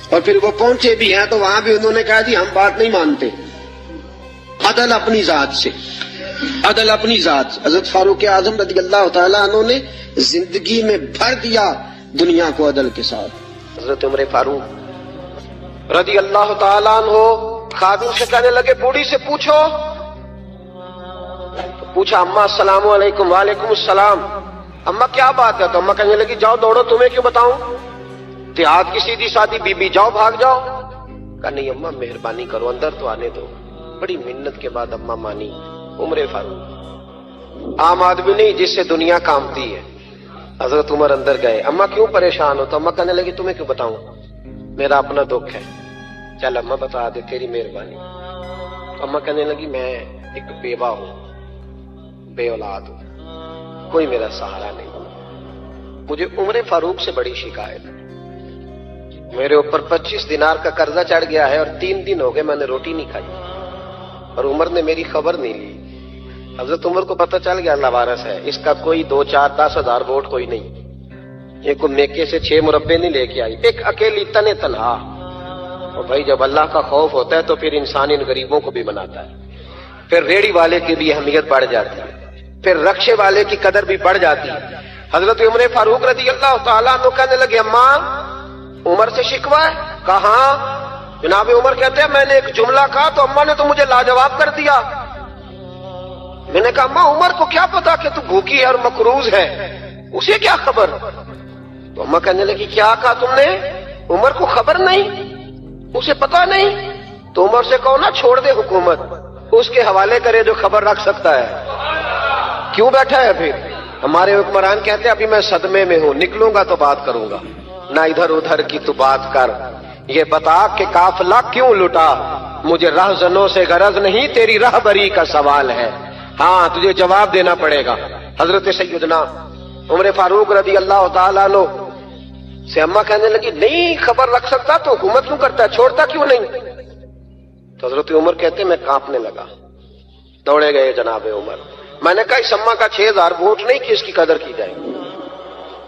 اور پھر وہ پہنچے بھی ہیں تو وہاں بھی انہوں نے کہا جی ہم بات نہیں مانتے۔ عدل اپنی ذات سے، عدل اپنی ذات سے۔ حضرت فاروق اعظم رضی اللہ تعالیٰ عنہ نے زندگی میں بھر دیا دنیا کو عدل کے ساتھ۔ حضرت عمر فاروق رضی اللہ تعالیٰ عنہ خادم سے کہنے لگے بوڑھی سے پوچھو، تو پوچھا اماں السلام علیکم۔ وعلیکم السلام۔ اماں کیا بات ہے؟ تو اماں کہنے لگی جاؤ دوڑو، تمہیں کیوں بتاؤں، دیہات کی سیدھی سادی بی بی، جاؤ بھاگ جاؤ۔ کہا نہیں اماں مہربانی کرو، اندر تو آنے دو۔ بڑی منت کے بعد اماں مانی۔ عمر فاروق عام آدمی نہیں جس سے دنیا کامتی ہے۔ حضرت عمر اندر گئے، اماں کیوں پریشان ہو؟ تو اماں کہنے لگی تمہیں کیوں بتاؤں، میرا اپنا دکھ ہے۔ چل اماں بتا دے، تیری مہربانی۔ اماں کہنے لگی میں ایک بیوہ ہوں، بے اولاد ہوں، کوئی میرا سہارا نہیں، مجھے عمر فاروق سے بڑی شکایت ہے، میرے اوپر 25 دینار کا قرضہ چڑھ گیا ہے اور 3 دن ہو گئے میں نے روٹی نہیں کھائی، اور عمر نے میری خبر نہیں لی۔ حضرت عمر کو پتہ چل گیا لوارث ہے، اس کا کوئی 2 4 10 ہزار ووٹ کوئی نہیں، یہ کوئی میکے سے 6 مربے نہیں لے کے آئی، ایک اکیلی تنے تنہا۔ اور بھائی جب اللہ کا خوف ہوتا ہے تو پھر انسان ان غریبوں کو بھی مناتا ہے، پھر ریڑھی والے کی بھی اہمیت بڑھ جاتی ہے، پھر رکشے والے کی قدر بھی بڑھ جاتی ہے۔ حضرت عمر فاروق رضی اللہ تعالیٰ عنہ کہنے لگے اماں عمر سے شکوہ ہے؟ کہاں؟ جناب عمر کہتے ہیں میں نے ایک جملہ کہا تو اماں نے تو مجھے لاجواب کر دیا۔ میں نے کہا اماں عمر کو کیا پتا کہ تو بھوکی ہے اور مقروض ہے، اسے کیا خبر؟ تو اماں کہنے لگی کیا کہا تم نے؟ عمر کو خبر نہیں، اسے پتا نہیں؟ تو عمر سے کہو نا چھوڑ دے حکومت، اس کے حوالے کرے جو خبر رکھ سکتا ہے، کیوں بیٹھا ہے پھر؟ ہمارے حکمران کہتے ہیں ابھی میں صدمے میں ہوں، نکلوں گا تو بات کروں گا، نہ ادھر ادھر کی تو بات کر، یہ بتا کہ قافلہ کیوں لٹا، مجھے رہزنوں سے غرض نہیں، تیری رہبری کا سوال ہے، ہاں تجھے جواب دینا پڑے گا۔ حضرت سیدنا عمر فاروق رضی اللہ تعالیٰ عنہ سے اماں کہنے لگی نہیں خبر رکھ سکتا تو حکومت کیوں کرتا ہے، چھوڑتا کیوں نہیں؟ تو حضرت عمر کہتے میں کانپنے لگا، دوڑے گئے جناب عمر۔ میں نے کہا اس اماں کا 6000 ووٹ نہیں کہ اس کی قدر کی جائے،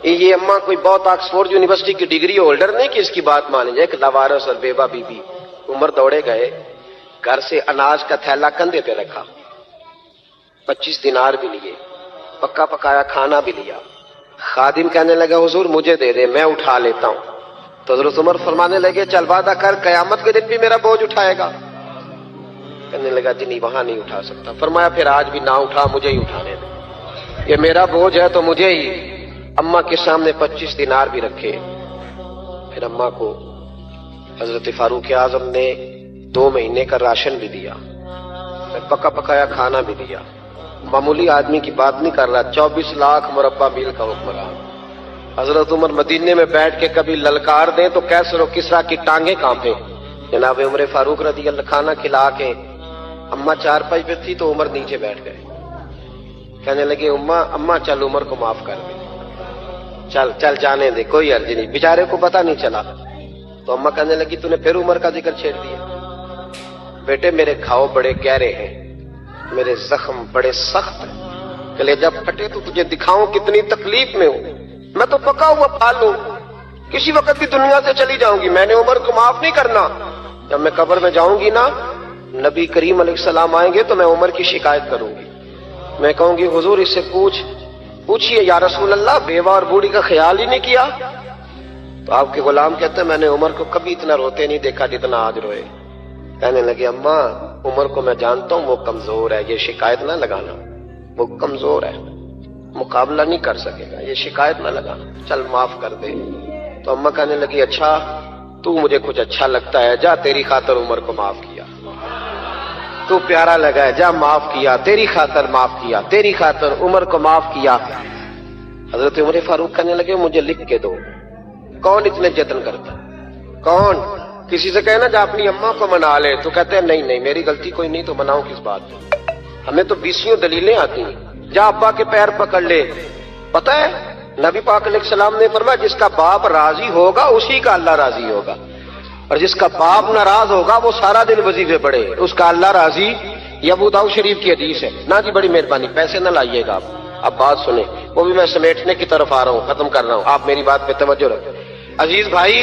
یہ اماں کوئی بہت آکسفورڈ یونیورسٹی کی ڈگری ہولڈر نہیں کہ اس کی بات مانی جائے، ایک لاوارث اور بیوہ بی بی۔ عمر دوڑے گئے، گھر سے اناج کا تھیلا کندھے پہ رکھا، 25 دینار بھی لیے، پکا پکایا کھانا بھی لیا۔ خادم کہنے لگا حضور مجھے دے دے میں اٹھا لیتا ہوں۔ تو حضرت عمر فرمانے لگے چل وعدہ کر قیامت کے دن بھی میرا بوجھ اٹھائے گا؟ کہنے لگا جی نہیں وہاں نہیں اٹھا سکتا۔ فرمایا پھر آج بھی نہ اٹھا، مجھے ہی اٹھانے دے، یہ میرا بوجھ ہے تو مجھے ہی۔ اماں کے سامنے 25 دینار بھی رکھے، پھر اماں کو حضرت فاروق اعظم نے 2 مہینے کا راشن بھی دیا، پکا پکایا کھانا بھی دیا۔ معمولی آدمی کی بات نہیں کر رہا، 24 لاکھ مربع میل کا حکمران۔ حضرت عمر مدینے میں بیٹھ کے کبھی للکار دیں تو کیسر و کسریٰ کی ٹانگیں کانپے۔ جناب عمر فاروق رضی اللہ کھانا کھلا کے اماں چارپائی پہ تھی تو عمر نیچے بیٹھ گئے، کہنے لگے اماں چل عمر کو معاف کر دے، چل چل جانے دے، کوئی عرض نہیں، بیچارے کو پتہ نہیں چلا۔ تو اماں کہنے لگی تو نے پھر عمر کا ذکر چھیڑ دیا۔ بیٹے میرے گھاؤ بڑے گہرے ہیں، میرے زخم بڑے سخت ہیں، کلیجہ پھٹے تو تجھے دکھاؤں کتنی تکلیف میں ہوں، میں تو پکا ہوا پھال ہوں، کسی وقت بھی دنیا سے چلی جاؤں گی، میں نے عمر کو معاف نہیں کرنا۔ جب میں قبر میں جاؤں گی نا، نبی کریم علیہ السلام آئیں گے تو میں عمر کی شکایت کروں گی، میں کہوں گی حضور اس سے پوچھئے یا رسول اللہ بیوہ اور بوڑھی کا خیال ہی نہیں کیا؟ تو آپ کے غلام کہتے ہیں میں نے عمر کو کبھی اتنا روتے نہیں دیکھا جتنا آج روئے۔ کہنے لگے اماں عمر کو میں جانتا ہوں وہ کمزور ہے، یہ شکایت نہ لگانا، وہ کمزور ہے، مقابلہ نہیں کر سکے گا، یہ شکایت نہ لگانا، چل معاف کر دے۔ تو اماں کہنے لگی اچھا تو مجھے کچھ اچھا لگتا ہے، جا تیری خاطر عمر کو معاف کیا۔ تو پیارا لگا ہے، جا معاف کیا، تیری خاطر معاف کیا، تیری خاطر عمر کو معاف کیا۔ حضرت عمر فاروق کہنے لگے مجھے لکھ کے دو۔ کون اتنے جتن کرتا؟ کون؟ کسی سے کہنا جا اپنی اماں کو منا لے، تو کہتے ہیں نہیں نہیں میری غلطی کوئی نہیں، تو مناؤں کس بات پہ؟ ہمیں تو 20 دلیلیں آتی ہیں۔ جا ابا کے پیر پکڑ لے۔ پتہ ہے نبی پاک علیہ السلام نے فرمایا جس کا باپ راضی ہوگا اسی کا اللہ راضی ہوگا، اور جس کا باپ ناراض ہوگا وہ سارا دن وظیفے پڑھے، اس کا اللہ راضی۔ یہ ابو داؤد شریف کی حدیث ہے۔ نہ جی بڑی مہربانی، پیسے نہ لائیے گا آپ، اب بات سنیں، وہ بھی میں سمیٹنے کی طرف آ رہا ہوں، ختم کر رہا ہوں، آپ میری بات پہ توجہ رکھیں۔ عزیز بھائی،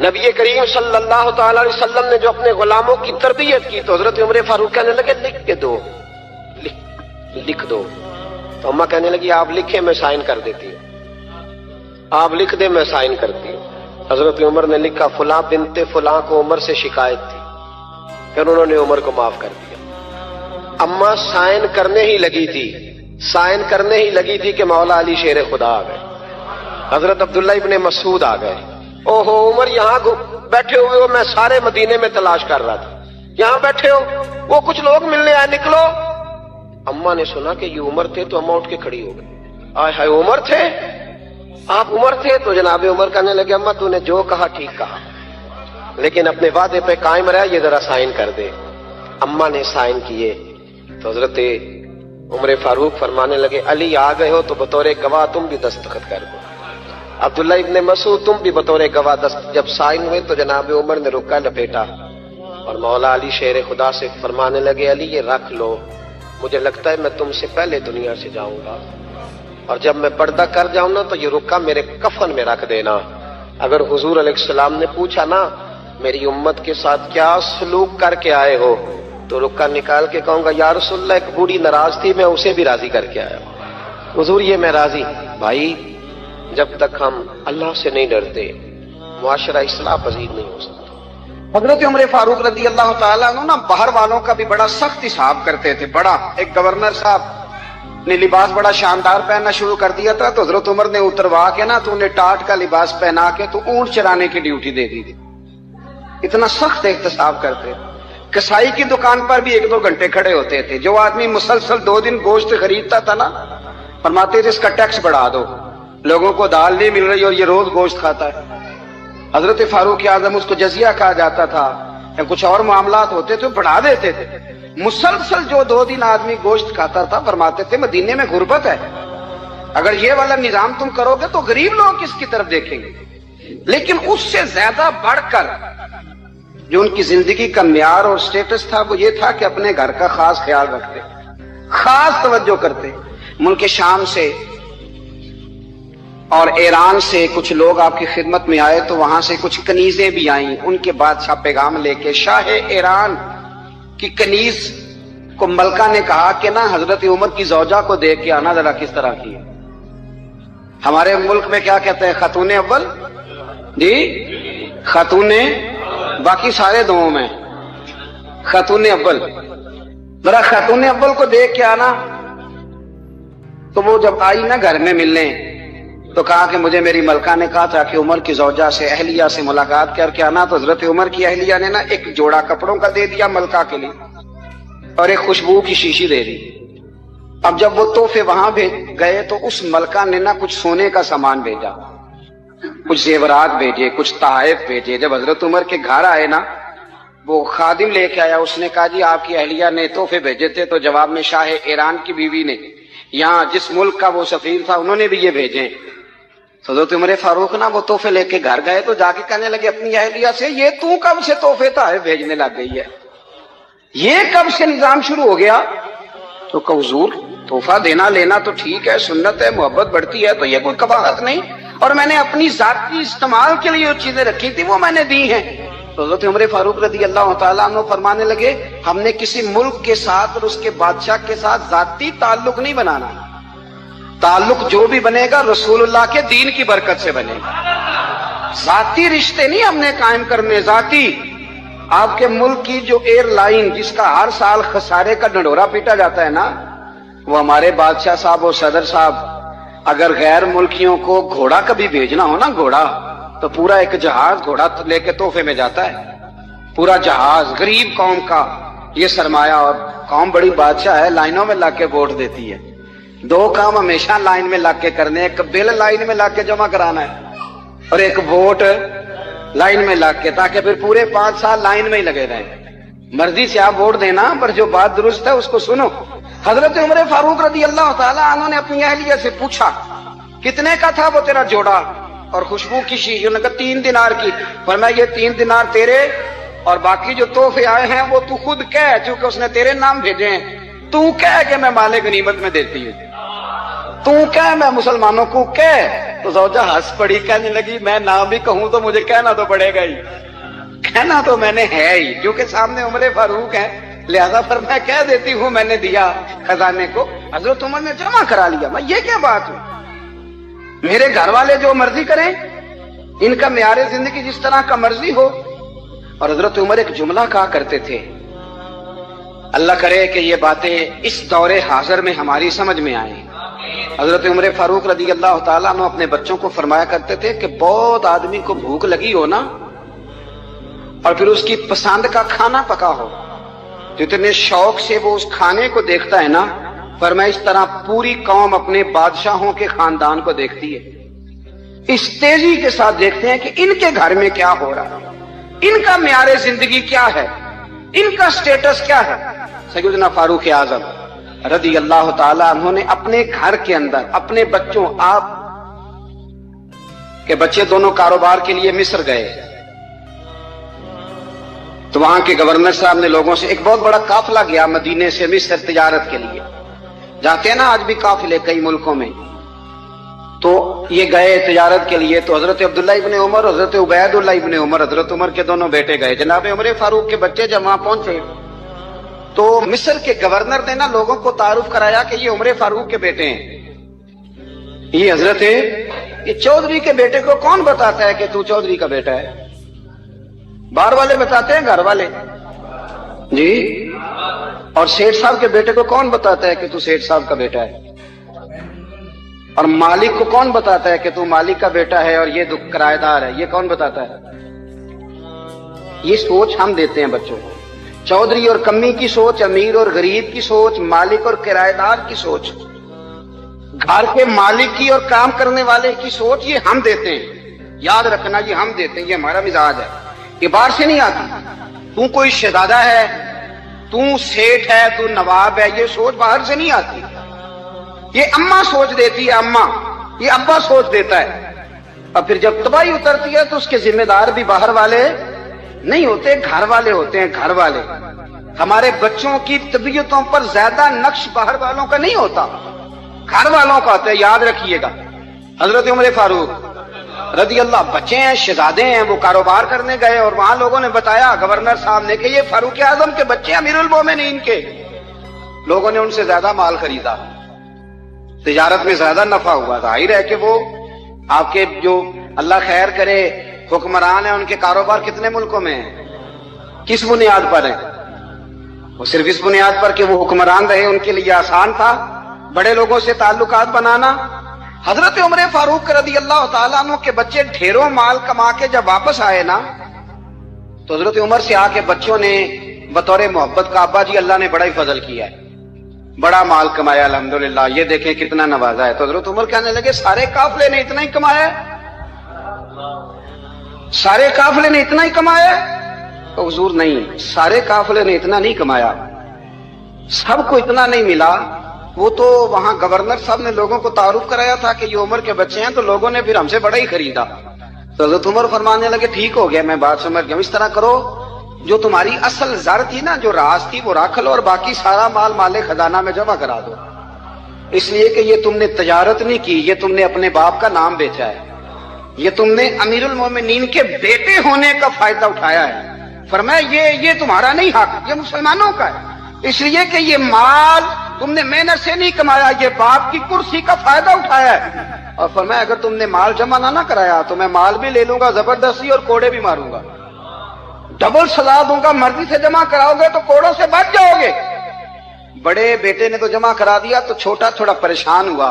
نبی کریم صلی اللہ تعالی علیہ وسلم نے جو اپنے غلاموں کی تربیت کی، تو حضرت عمر فاروق کہنے لگے لکھ کے دو، لکھ دو۔ تو اماں کہنے لگی آپ لکھیں میں سائن کر دیتی ہوں، آپ لکھ دیں میں سائن کرتی ہوں۔ حضرت عمر نے لکھا فلاں بنت فلاں کو عمر سے شکایت تھی، پھر انہوں نے عمر کو معاف کر دیا۔ اماں سائن کرنے ہی لگی تھی، سائن کرنے ہی لگی تھی کہ مولا علی شیر خدا آ گئے، حضرت عبداللہ ابن مسعود آ گئے۔ اوہو عمر یہاں بیٹھے ہوئے ہو، میں سارے مدینے میں تلاش کر رہا تھا، یہاں بیٹھے ہو، وہ کچھ لوگ ملنے آئے، نکلو۔ اماں نے سنا کہ یہ عمر تھے تو اماں اٹھ کے کھڑی ہو گئی، آئے ہائے عمر تھے، آپ عمر تھے؟ تو جناب عمر کہنے لگے اماں تو نے جو کہا ٹھیک کہا، لیکن اپنے وعدے پہ قائم رہا، یہ ذرا سائن کر دے۔ اماں نے سائن کیے تو حضرت عمر فاروق فرمانے لگے علی آ گئے ہو تو بطور گواہ تم بھی دستخط کر دو، عبداللہ ابن مسعود تم بھی بطور گواہ جب سائن ہوئے تو جناب عمر نے رکا لپیٹا اور مولا علی شیر خدا سے فرمانے لگے علی یہ رکھ لو، مجھے لگتا ہے میں تم سے پہلے دنیا سے جاؤں گا، اور جب میں پردہ کر جاؤں نا تو یہ رکا میرے کفن میں رکھ دینا۔ اگر حضور علیہ السلام نے پوچھا نا میری امت کے ساتھ کیا سلوک کر کے آئے ہو، تو رکا نکال کے کہوں گا یا رسول اللہ ایک بوڑھی ناراض تھی میں اسے بھی راضی کر کے آیا ہوں، حضور یہ میں راضی۔ بھائی جب تک ہم اللہ سے نہیں ڈرتے معاشرہ اصلاح پذیر نہیں ہو سکتا۔ حضرت عمر فاروق رضی اللہ تعالیٰ عنہ نا باہر والوں کا بھی بڑا سخت حساب کرتے تھے، بڑا۔ ایک گورنر صاحب نے لباس بڑا شاندار پہننا شروع کر دیا تھا تو حضرت عمر نے اتروا کے نا تو انہیں ٹاٹ کا لباس پہنا کے تو اونٹ چرانے کی ڈیوٹی دے دی تھی، اتنا سخت احتساب کرتے۔ کسائی کی دکان پر بھی 1-2 گھنٹے کھڑے ہوتے تھے، جو آدمی مسلسل 2 دن گوشت خریدتا تھا نا فرماتے تھے اس کا ٹیکس بڑھا دو، لوگوں کو دال نہیں مل رہی اور یہ روز گوشت کھاتا ہے۔ حضرت فاروق اعظم اس کو جزیہ کہا جاتا تھا، یا کچھ اور معاملات ہوتے تھے بڑھا دیتے تھے۔ مسلسل جو 2 دن آدمی گوشت کھاتا تھا فرماتے تھے مدینے میں غربت ہے، اگر یہ والا نظام تم کرو گے تو غریب لوگ کس کی طرف دیکھیں گے۔ لیکن اس سے زیادہ بڑھ کر جو ان کی زندگی کا معیار اور سٹیٹس تھا وہ یہ تھا کہ اپنے گھر کا خاص خیال رکھتے، خاص توجہ کرتے۔ ملک شام سے اور ایران سے کچھ لوگ آپ کی خدمت میں آئے تو وہاں سے کچھ کنیزیں بھی آئیں، ان کے بادشاہ پیغام لے کے۔ شاہ ایران کی کنیز کو ملکہ نے کہا کہ نا حضرت عمر کی زوجہ کو دیکھ کے آنا ذرا کس طرح کی ہے۔ ہمارے ملک میں کیا کہتے ہیں خاتون اول، جی خاتون، باقی سارے دونوں میں خاتون اول، ذرا خاتون اول کو دیکھ کے آنا۔ تو وہ جب آئی نا گھر میں ملنے تو کہا کہ مجھے میری ملکہ نے کہا تھا کہ عمر کی زوجہ سے اہلیہ سے ملاقات کر کے آنا، تو حضرت عمر کی اہلیہ نے نا ایک جوڑا کپڑوں کا دے دیا ملکہ کے لیے اور ایک خوشبو کی شیشی دے دی۔ اب جب وہ تحفے وہاں گئے تو اس ملکہ نے نا کچھ سونے کا سامان بھیجا، کچھ زیورات بھیجے، کچھ تحائف بھیجے۔ جب حضرت عمر کے گھر آئے نا وہ خادم لے کے آیا، اس نے کہا جی آپ کی اہلیہ نے تحفے بھیجے تھے، تو جواب میں شاہ ایران کی بیوی نے، یہاں جس ملک کا وہ سفیر تھا انہوں نے بھی یہ بھیجے۔ حضرت عمر فاروق نا وہ تحفے لے کے گھر گئے تو جا کے کہنے لگے اپنی اہلیہ سے یہ تو کب سے تحفے تحائف بھیجنے لگ گئی ہے، یہ کب سے نظام شروع ہو گیا؟ تو کہ حضور تحفہ دینا لینا تو ٹھیک ہے، سنت ہے، محبت بڑھتی ہے، تو یہ کوئی قباحت نہیں، اور میں نے اپنی ذاتی استعمال کے لیے جو چیزیں رکھی تھی وہ میں نے دی ہیں۔ تو حضرت عمر فاروق رضی اللہ تعالیٰ عنہ فرمانے لگے ہم نے کسی ملک کے ساتھ اور اس کے بادشاہ کے ساتھ ذاتی تعلق نہیں بنانا، تعلق جو بھی بنے گا رسول اللہ کے دین کی برکت سے بنے گا، ذاتی رشتے نہیں ہم نے قائم کرنے۔ ذاتی آپ کے ملک کی جو ایئر لائن جس کا ہر سال خسارے کا ڈنڈورا پیٹا جاتا ہے نا، وہ ہمارے بادشاہ صاحب اور صدر صاحب اگر غیر ملکیوں کو گھوڑا کبھی بھیجنا ہو نا، گھوڑا، تو پورا ایک جہاز گھوڑا لے کے تحفے میں جاتا ہے، پورا جہاز غریب قوم کا یہ سرمایہ، اور قوم بڑی بادشاہ ہے، لائنوں میں لگ کے ووٹ دیتی ہے. دو کام ہمیشہ لائن میں لگ کے کرنے، ایک بل لائن میں لگ کے جمع کرانا ہے اور ایک ووٹ لائن میں لگ کے، تاکہ پھر پورے 5 سال لائن میں ہی لگے رہیں. مرضی سے آپ ووٹ دینا، پر جو بات درست ہے اس کو سنو. حضرت عمر فاروق رضی اللہ تعالی عنہ نے اپنی اہلیہ سے پوچھا کتنے کا تھا وہ تیرا جوڑا اور خوشبو کی شیشی؟ انہوں نے کہا 3 دینار کی. فرمایا یہ 3 دینار تیرے اور باقی جو تحفے آئے ہیں وہ تو خود کہہ، چونکہ اس نے تیرے نام بھیجے ہیں. تو کہہ کہ میں مال غنیمت میں دیتی ہوں، تو کہہ میں مسلمانوں کو کہہ. تو زوجہ ہنس پڑی، کہنے لگی میں نہ بھی کہوں تو مجھے کہنا تو پڑے گا ہی، کہنا تو میں نے ہے ہی، کیونکہ سامنے عمر فاروق ہے، لہذا پر میں کہہ دیتی ہوں میں نے دیا خزانے کو. حضرت عمر نے جمع کرا لیا. میں یہ کیا بات ہوں، میرے گھر والے جو مرضی کریں، ان کا معیار زندگی جس طرح کا مرضی ہو. اور حضرت عمر ایک جملہ کہا کرتے تھے، اللہ کرے کہ یہ باتیں اس دور حاضر میں ہماری سمجھ میں آئیں. حضرت عمر فاروق رضی اللہ تعالیٰ عنہ اپنے بچوں کو فرمایا کرتے تھے کہ بہت آدمی کو بھوک لگی ہو نا، اور پھر اس کی پسند کا کھانا پکا ہو تو اتنے شوق سے وہ اس کھانے کو دیکھتا ہے نا، فرمایا اس طرح پوری قوم اپنے بادشاہوں کے خاندان کو دیکھتی ہے، اس تیزی کے ساتھ دیکھتے ہیں کہ ان کے گھر میں کیا ہو رہا ہے، ان کا معیار زندگی کیا ہے، ان کا سٹیٹس کیا ہے. سیدنا فاروق اعظم رضی اللہ تعالی عنہ نے اپنے گھر کے اندر اپنے بچوں، آپ کے بچے دونوں کاروبار کے لیے مصر گئے تو وہاں کے گورنر صاحب نے لوگوں سے، ایک بہت بڑا قافلہ گیا مدینے سے مصر تجارت کے لیے، جاتے ہیں نا آج بھی قافلے کئی ملکوں میں، تو یہ گئے تجارت کے لیے. تو حضرت عبداللہ ابن عمر، حضرت عبید اللہ ابن عمر، حضرت عمر کے دونوں بیٹے گئے. جناب عمر فاروق کے بچے جب وہاں پہنچے تو مصر کے گورنر نے نا لوگوں کو تعارف کرایا کہ یہ عمر فاروق کے بیٹے ہیں. یہ حضرت یہ چودھری کے بیٹے کو کون بتاتا ہے کہ تو چودھری کا بیٹا ہے؟ باہر والے بتاتے ہیں، گھر والے جی. اور سیٹھ صاحب کے بیٹے کو کون بتاتا ہے کہ تو سیٹھ صاحب کا بیٹا ہے؟ اور مالک کو کون بتاتا ہے کہ تو مالک کا بیٹا ہے اور یہ کرایہ دار ہے؟ یہ کون بتاتا ہے؟ یہ سوچ ہم دیتے ہیں بچوں کو. چودھری اور کمی کی سوچ، امیر اور غریب کی سوچ، مالک اور کرایہ دار کی سوچ، گھر کے مالک کی اور کام کرنے والے کی سوچ، یہ ہم دیتے ہیں. یاد رکھنا یہ ہم دیتے ہیں، یہ ہمارا مزاج ہے، یہ باہر سے نہیں آتی. تو کوئی شہزادہ ہے، تو سیٹھ ہے، تو نواب ہے، یہ سوچ باہر سے نہیں آتی. یہ اماں سوچ دیتی ہے، اماں، یہ ابا سوچ دیتا ہے. اور پھر جب تباہی اترتی ہے تو اس کے ذمہ دار بھی باہر والے نہیں ہوتے، گھر والے ہوتے ہیں. گھر والے، ہمارے بچوں کی طبیعتوں پر زیادہ نقش باہر والوں کا نہیں ہوتا، گھر والوں کا ہوتا ہے. یاد رکھیے گا. حضرت عمر فاروق رضی اللہ، بچے ہیں، شہزادے ہیں، وہ کاروبار کرنے گئے اور وہاں لوگوں نے بتایا گورنر صاحب نے کہ یہ فاروق اعظم کے بچے امیر المومنین کے. لوگوں نے ان سے زیادہ مال خریدا، تجارت میں زیادہ نفع ہوا. ظاہر ہے کہ وہ آپ کے جو اللہ خیر کرے حکمران ہیں، ان کے کاروبار کتنے ملکوں میں ہیں، کس بنیاد پر ہیں؟ وہ صرف اس بنیاد پر کہ وہ حکمران رہے، ان کے لیے آسان تھا بڑے لوگوں سے تعلقات بنانا. حضرت عمر فاروق رضی اللہ تعالیٰ عنہ کے بچے ڈھیروں مال کما کے جب واپس آئے نا، تو حضرت عمر سے آ کے بچوں نے بطور محبت کا، ابا جی اللہ نے بڑا ہی فضل کیا ہے، بڑا مال کمایا الحمدللہ، یہ دیکھیں کتنا نوازا ہے. تو حضرت عمر کہنے لگے سارے قافلے نے اتنا ہی کمایا ہے؟ سارے قافلے نے اتنا ہی کمایا ہے؟ تو حضور نہیں، سارے قافلے نے اتنا نہیں کمایا، سب کو اتنا نہیں ملا. وہ تو وہاں گورنر صاحب نے لوگوں کو تعارف کرایا تھا کہ یہ عمر کے بچے ہیں، تو لوگوں نے پھر ہم سے بڑا ہی خریدا. تو حضرت عمر فرمانے لگے ٹھیک ہو گیا، میں بات سمجھ گیا. اس طرح کرو، جو تمہاری اصل زر تھی نا، جو راز تھی، وہ رکھ لو اور باقی سارا مال مال خزانہ میں جمع کرا دو. اس لیے کہ یہ تم نے تجارت نہیں کی، یہ تم نے اپنے باپ کا نام بیچا ہے، یہ تم نے امیر المومنین کے بیٹے ہونے کا فائدہ اٹھایا ہے. فرمایا یہ تمہارا نہیں حق، یہ مسلمانوں کا ہے. اس لیے کہ یہ مال تم نے محنت سے نہیں کمایا، یہ باپ کی کرسی کا فائدہ اٹھایا ہے. اور فرمایا اگر تم نے مال جمع نہ کرایا تو میں مال بھی لے لوں گا زبردستی اور کوڑے بھی ماروں گا، ڈبل سزا دوں گا. مرضی سے جمع کراؤ گے تو کوڑوں سے بچ جاؤ گے. بڑے بیٹے نے تو جمع کرا دیا تو چھوٹا تھوڑا پریشان ہوا.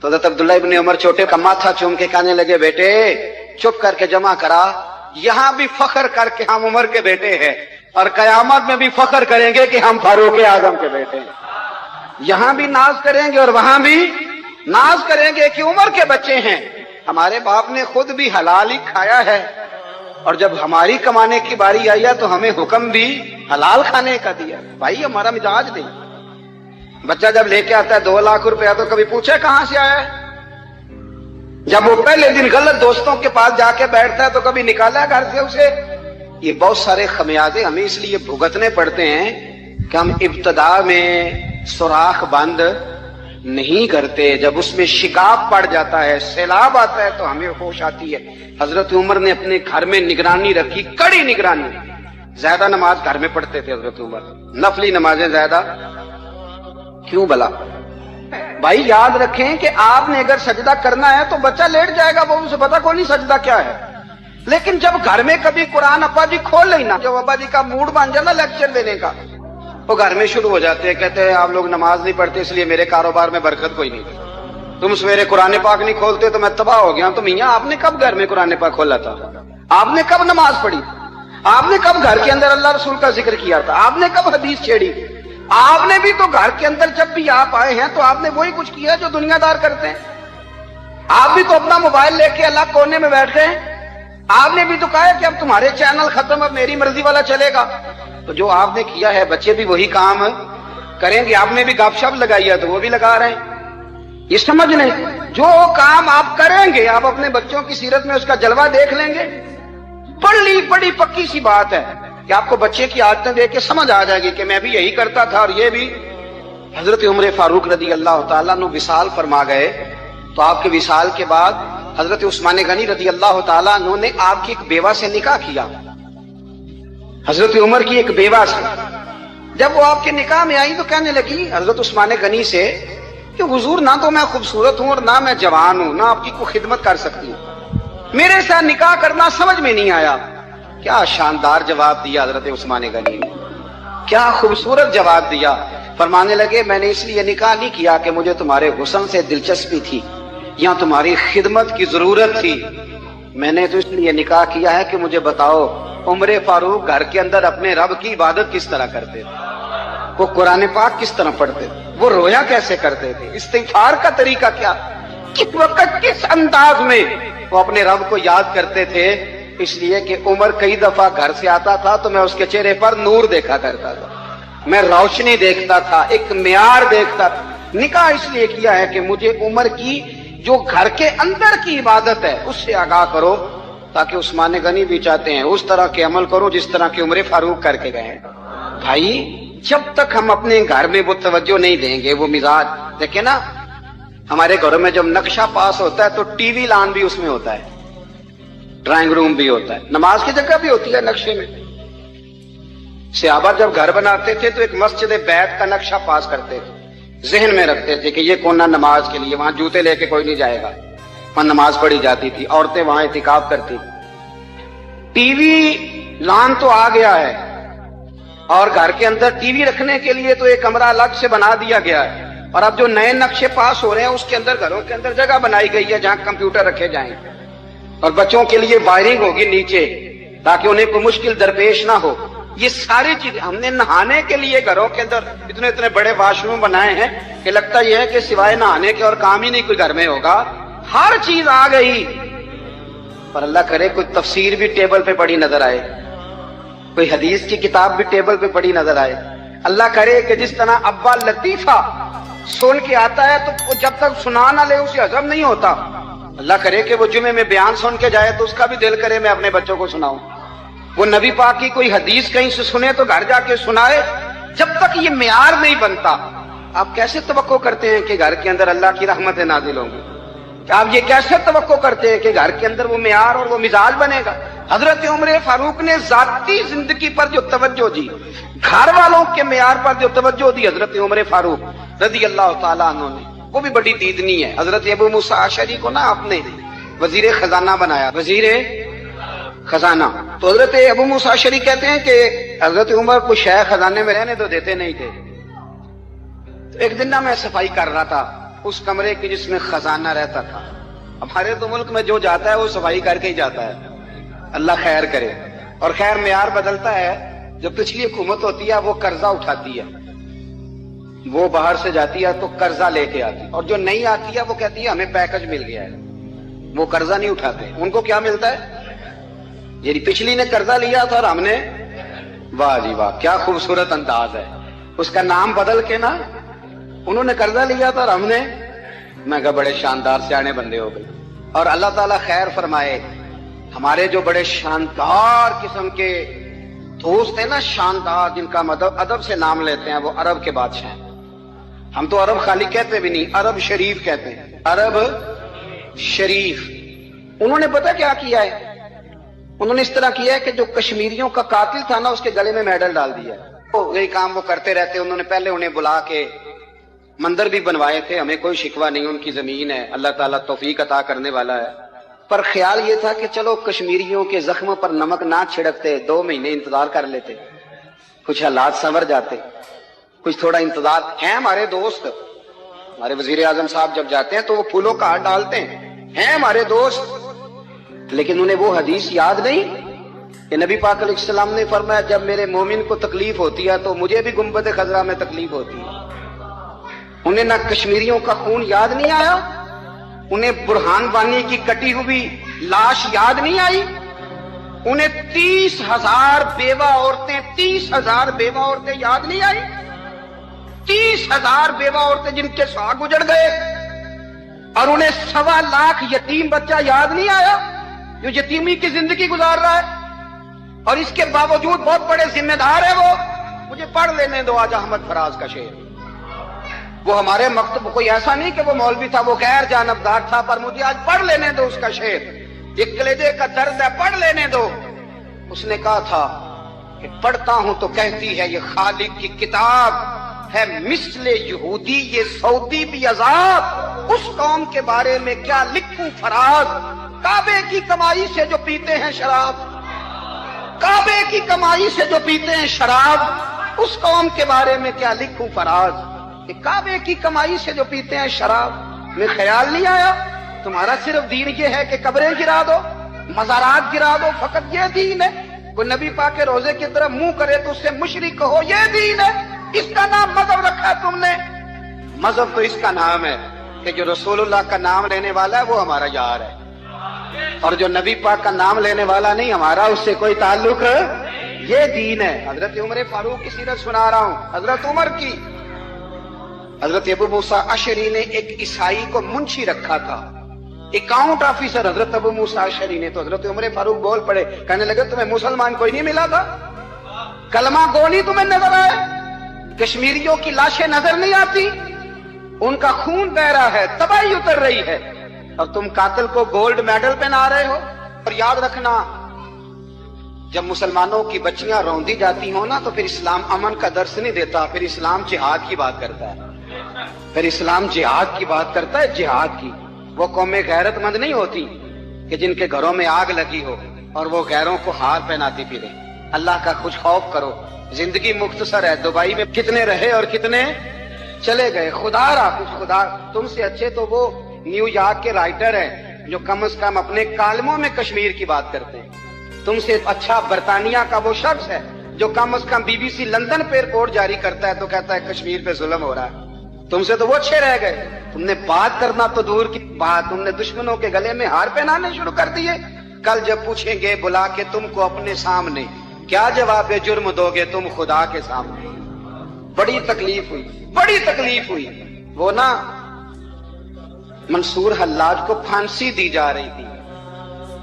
تو حضرت عبداللہ ابن عمر چھوٹے کا ماتھا چوم کے کہنے لگے بیٹے چپ کر کے جمع کرا، یہاں بھی فخر کر کے ہم عمر کے بیٹے ہیں، اور قیامت میں بھی فخر کریں گے کہ ہم فاروق اعظم کے بیٹے ہیں. یہاں بھی ناز کریں گے اور وہاں بھی ناز کریں گے کہ عمر کے بچے ہیں. ہمارے باپ نے خود بھی حلال ہی کھایا ہے، اور جب ہماری کمانے کی باری آئی ہے تو ہمیں حکم بھی حلال کھانے کا دیا. بھائی ہمارا مزاج نہیں. بچہ جب لے کے آتا ہے 2 لاکھ روپیہ تو کبھی پوچھے کہاں سے آیا ہے؟ جب وہ پہلے دن غلط دوستوں کے پاس جا کے بیٹھتا ہے تو کبھی نکالا گھر سے اسے. یہ بہت سارے خمیازے ہمیں اس لیے بھگتنے پڑتے ہیں کہ ہم ابتدا میں سوراخ بند نہیں کرتے. جب اس میں شکاف پڑ جاتا ہے، سیلاب آتا ہے تو ہمیں ہوش آتی ہے. حضرت عمر نے اپنے گھر میں نگرانی رکھی، کڑی نگرانی. زیادہ نماز گھر میں پڑھتے تھے حضرت عمر، نفلی نمازیں زیادہ کیوں بلا؟ بھائی یاد رکھیں کہ آپ نے اگر سجدہ کرنا ہے تو بچہ لیٹ جائے گا، وہ اسے پتا کوئی نہیں سجدہ کیا ہے. لیکن جب گھر میں کبھی قرآن ابا جی کھول لینا، جب ابا جی کا موڈ بن جانا لیکچر دینے کا، وہ گھر میں شروع ہو جاتے ہیں، کہتے ہیں آپ لوگ نماز نہیں پڑھتے اس لیے میرے کاروبار میں برکت کوئی نہیں. تم سویرے قرآن پاک نہیں کھولتے تو میں تباہ ہو گیا. تو میاں آپ نے کب گھر میں قرآن پاک کھولا تھا؟ آپ نے کب نماز پڑھی؟ آپ نے کب گھر کے اندر اللہ رسول کا ذکر کیا تھا؟ آپ نے کب حدیث چھیڑی؟ آپ نے بھی تو گھر کے اندر جب بھی آپ آئے ہیں تو آپ نے وہی کچھ کیا جو دنیا دار کرتے ہیں. آپ بھی تو اپنا موبائل لے کے اللہ کونے میں بیٹھ گئے. آپ نے بھی تو کہا کہ اب تمہارے چینل ختم، اب میری مرضی والا چلے گا. تو جو آپ نے کیا ہے بچے بھی وہی کام کریں گے. آپ نے بھی گپ شپ لگائی ہے تو وہ بھی لگا رہے ہیں. یہ سمجھ لیں جو کام آپ کریں گے آپ اپنے بچوں کی سیرت میں اس کا جلوہ دیکھ لیں گے. بڑی پکی سی بات ہے کہ آپ کو بچے کی عادتیں دیکھ کے سمجھ آ جائے گی کہ میں بھی یہی کرتا تھا اور یہ بھی. حضرت عمر فاروق رضی اللہ تعالیٰ عنہ وصال فرما گئے تو آپ کے وصال کے بعد حضرت عثمان غنی رضی اللہ تعالیٰ عنہ نے آپ کی ایک بیوہ سے نکاح کیا. حضرت عمر کی ایک بیوہ سے جب وہ آپ کے نکاح میں آئی تو کہنے لگی حضرت عثمان غنی سے کہ حضور نہ تو میں خوبصورت ہوں اور نہ میں جوان ہوں، نہ آپ کی کوئی خدمت کر سکتی ہوں، میرے ساتھ نکاح کرنا سمجھ میں نہیں آیا. کیا شاندار جواب دیا حضرت عثمان غنی نے، کیا خوبصورت جواب دیا. فرمانے لگے میں نے اس لیے نکاح نہیں کیا کہ مجھے تمہارے حسن سے دلچسپی تھی یا تمہاری خدمت کی ضرورت تھی. میں نے تو اس لیے نکاح کیا ہے کہ مجھے بتاؤ عمر فاروق گھر کے اندر اپنے رب کی عبادت کس طرح کرتے تھے، وہ قرآن پاک کس طرح پڑھتے تھے، وہ رویا کیسے کرتے تھے، استغفار کا طریقہ کیا، کس وقت کس انداز میں وہ اپنے رب کو یاد کرتے تھے. اس لیے کہ عمر کئی دفعہ گھر سے آتا تھا تو میں اس کے چہرے پر نور دیکھا کرتا تھا، میں روشنی دیکھتا تھا، ایک معیار دیکھتا تھا. نکاح اس لیے کیا ہے کہ مجھے عمر کی جو گھر کے اندر کی عبادت ہے اس سے آگاہ کرو، تاکہ عثمان غنی بھی چاہتے ہیں اس طرح کے عمل کرو جس طرح کے عمر فاروق کر کے گئے. بھائی جب تک ہم اپنے گھر میں وہ توجہ نہیں دیں گے، وہ مزاج دیکھیں نا، ہمارے گھروں میں جب نقشہ پاس ہوتا ہے تو ٹی وی لان بھی اس میں ہوتا ہے، ڈرائنگ روم بھی ہوتا ہے، نماز کی جگہ بھی ہوتی ہے نقشے میں. صحابہ جب گھر بناتے تھے تو ایک مسجد بیت کا نقشہ پاس کرتے تھے، ذہن میں رکھتے تھے کہ یہ کونا نماز کے لیے، وہاں جوتے لے کے کوئی نہیں جائے گا، وہاں نماز پڑھی جاتی تھی، عورتیں وہاں اعتکاف کرتی تھی. ٹی وی لان تو آ گیا ہے اور گھر کے اندر ٹی وی رکھنے کے لیے تو ایک کمرہ الگ سے بنا دیا گیا ہے. اور اب جو نئے نقشے پاس ہو رہے ہیں اس کے اندر گھروں کے اندر جگہ بنائی گئی ہے جہاں کمپیوٹر رکھے جائیں اور بچوں کے لیے وائرنگ ہوگی نیچے تاکہ انہیں کوئی مشکل درپیش نہ ہو. یہ ساری چیزیں ہم نے نہانے کے لیے گھروں کے اندر اتنے بڑے واش روم بنائے ہیں کہ لگتا یہ ہے کہ سوائے نہانے کے اور کام ہی نہیں کوئی گھر میں ہوگا. ہر چیز آ گئی، پر اللہ کرے کوئی تفسیر بھی ٹیبل پہ پڑی نظر آئے، کوئی حدیث کی کتاب بھی ٹیبل پہ پڑی نظر آئے. اللہ کرے کہ جس طرح ابا لطیفہ سن کے آتا ہے تو جب تک سنا نہ لے اسے ہضم نہیں ہوتا. اللہ کرے کہ وہ جمعے میں بیان سن کے جائے تو اس کا بھی دل کرے میں اپنے بچوں کو سناؤں. وہ نبی پاک کی کوئی حدیث کہیں سے سنے تو گھر جا کے سنائے. جب تک یہ معیار نہیں بنتا آپ کیسے توقع کرتے ہیں کہ گھر کے اندر اللہ کی رحمتیں نازل ہوں گی؟ آپ یہ کیسے توقع کرتے ہیں کہ گھر کے اندر وہ معیار اور وہ مزاج بنے گا؟ حضرت عمر فاروق نے ذاتی زندگی پر جو توجہ دی، گھر والوں کے معیار پر جو توجہ دی حضرت عمر فاروق رضی اللہ تعالیٰ عنہ نے، وہ بھی بڑی دیدنی ہے. حضرت ابو موسیٰ اشعری کو نا آپ نے وزیر خزانہ بنایا، وزیر خزانہ. تو حضرت ابو موسیٰ اشعری کہتے ہیں کہ حضرت عمر کو شے خزانے میں رہنے تو دیتے نہیں تھے. تو ایک دن نا میں صفائی کر رہا تھا اس کمرے کی جس میں خزانہ رہتا تھا. ہمارے تو ملک میں جو جاتا ہے وہ صفائی کر کے ہی جاتا ہے، اللہ خیر کرے. اور خیر معیار بدلتا ہے. جو پچھلی حکومت ہوتی ہے وہ قرضہ اٹھاتی ہے، وہ باہر سے جاتی ہے تو قرضہ لے کے آتی ہے، اور جو نہیں آتی ہے وہ کہتی ہے ہمیں پیکج مل گیا ہے، وہ قرضہ نہیں اٹھاتے۔ ان کو کیا ملتا ہے؟ یعنی پچھلی نے قرضہ لیا تھا اور ہم نے، واہ جی واہ کیا خوبصورت انداز ہے، اس کا نام بدل کے نا، انہوں نے قرضہ لیا تھا اور ہم نے، میں کہا بڑے شاندار سیانے بندے ہو گئے۔ اور اللہ تعالیٰ خیر فرمائے، ہمارے جو بڑے شاندار قسم کے دوست ہیں نا، شاندار، جن کا ادب سے نام لیتے ہیں، وہ عرب کے بادشاہ ہیں۔ ہم تو عرب خالی کہتے بھی نہیں، عرب شریف کہتے ہیں، عرب شریف۔ انہوں نے پتہ کیا کیا ہے؟ انہوں نے اس طرح کیا ہے کہ جو کشمیریوں کا قاتل تھا نا، اس کے گلے میں میڈل ڈال دیا۔ یہی کام وہ کرتے رہتے۔ انہوں نے پہلے انہیں بلا کے مندر بھی بنوائے تھے، ہمیں کوئی شکوہ نہیں، ان کی زمین ہے، اللہ تعالیٰ توفیق عطا کرنے والا ہے، پر خیال یہ تھا کہ چلو کشمیریوں کے زخموں پر نمک نہ چھڑکتے، 2 مہینے انتظار کر لیتے، کچھ حالات سنور جاتے، کچھ تھوڑا انتظار۔ ہیں ہمارے دوست، ہمارے وزیر اعظم صاحب جب جاتے ہیں تو وہ پھولوں کا ہار ڈالتے ہیں ہمارے دوست، لیکن انہیں وہ حدیث یاد نہیں کہ نبی پاک علیہ السلام نے فرمایا جب میرے مومن کو تکلیف ہوتی ہے تو مجھے بھی گنبد خضرا میں تکلیف ہوتی ہے۔ انہیں نہ کشمیریوں کا خون یاد نہیں آیا، انہیں برہان بانی کی کٹی ہوئی لاش یاد نہیں آئی، انہیں 30,000 بیوہ عورتیں 30,000 بیوہ عورتیں یاد نہیں آئی، 30,000 بیوہ عورتیں جن کے ساگ اجڑ گئے، اور انہیں 1.25 لاکھ یتیم بچہ یاد نہیں آیا جو یتیمی کی زندگی گزار رہا ہے، اور اس کے باوجود بہت بڑے ذمہ دار ہے وہ۔ مجھے پڑھ لینے دو آج احمد فراز کا شعر، وہ ہمارے مکتب کوئی ایسا نہیں کہ وہ مولوی تھا، وہ غیر جانبدار تھا، پر مجھے آج پڑھ لینے دو اس کا شعر، یہ کلیجے کا درد ہے، پڑھ لینے دو۔ اس نے کہا تھا کہ پڑھتا ہوں تو کہتی ہے یہ خالق کی کتاب ہے، مثل یہودی یہ سعودی بھی عذاب، اس قوم کے بارے میں کیا لکھوں فراز، کعبے کی کمائی سے جو پیتے ہیں شراب، کعبے کی کمائی سے جو پیتے ہیں شراب، اس قوم کے بارے میں کیا لکھوں فراز، کہ کعبے کی کمائی سے جو پیتے ہیں شراب۔ میں خیال نہیں آیا تمہارا صرف دین یہ ہے کہ قبریں گرا دو، مزارات گرا دو، فقط یہ دین ہے؟ کوئی نبی پاک کے روزے کی طرف منہ کرے تو اس سے مشرک کہو، یہ دین ہے؟ اس کا نام مذہب رکھا تم نے؟ مذہب تو اس کا نام ہے کہ جو رسول اللہ کا نام لینے والا ہے وہ ہمارا یار ہے، اور جو نبی پاک کا نام لینے والا نہیں، ہمارا اس سے کوئی تعلق، یہ دین ہے۔ حضرت عمر فاروق کی سیرت سنا رہا ہوں، حضرت عمر کی۔ حضرت ابو موسیٰ اشعری نے ایک عیسائی کو منشی رکھا تھا، اکاؤنٹ آفیسر حضرت ابو موسیٰ اشعری نے، تو حضرت عمر فاروق بول پڑے، کہنے لگے تمہیں مسلمان کوئی نہیں ملا تھا؟ کلمہ گو نہیں تمہیں نظر آئے؟ کشمیریوں کی لاشیں نظر نہیں آتی؟ ان کا خون بہ رہا ہے، تباہی اتر رہی ہے، اور تم قاتل کو گولڈ میڈل پہنا رہے ہو۔ اور یاد رکھنا، جب مسلمانوں کی بچیاں روندی جاتی ہوں نا تو پھر اسلام امن کا درس نہیں دیتا، پھر اسلام جہاد کی بات کرتا ہے، پھر اسلام جہاد کی بات کرتا ہے، جہاد کی۔ وہ قومیں غیرت مند نہیں ہوتی کہ جن کے گھروں میں آگ لگی ہو اور وہ غیروں کو ہار پہناتی پھرے۔ اللہ کا کچھ خوف کرو، زندگی مختصر ہے، دبئی میں کتنے رہے اور کتنے چلے گئے، خدا را کچھ خدا۔ تم سے اچھے تو وہ نیو یارک کے رائٹر ہیں جو کم از کم اپنے کالموں میں کشمیر کی بات کرتے ہیں، تم سے اچھا برطانیہ کا وہ شخص ہے جو کم از کم BBC لندن پہ رپورٹ جاری کرتا ہے تو کہتا ہے کشمیر پہ ظلم ہو رہا ہے۔ تم سے تو وہ اچھے رہ گئے، تم نے بات کرنا تو دور کی بات، تم نے دشمنوں کے گلے میں ہار پہنانے شروع کر دیے۔ کل جب پوچھیں گے بلا کے تم کو اپنے سامنے، کیا جواب جرم دو گے تم خدا کے سامنے؟ بڑی تکلیف ہوئی، بڑی تکلیف ہوئی۔ وہ نا منصور حلاج کو پھانسی دی جا رہی تھی،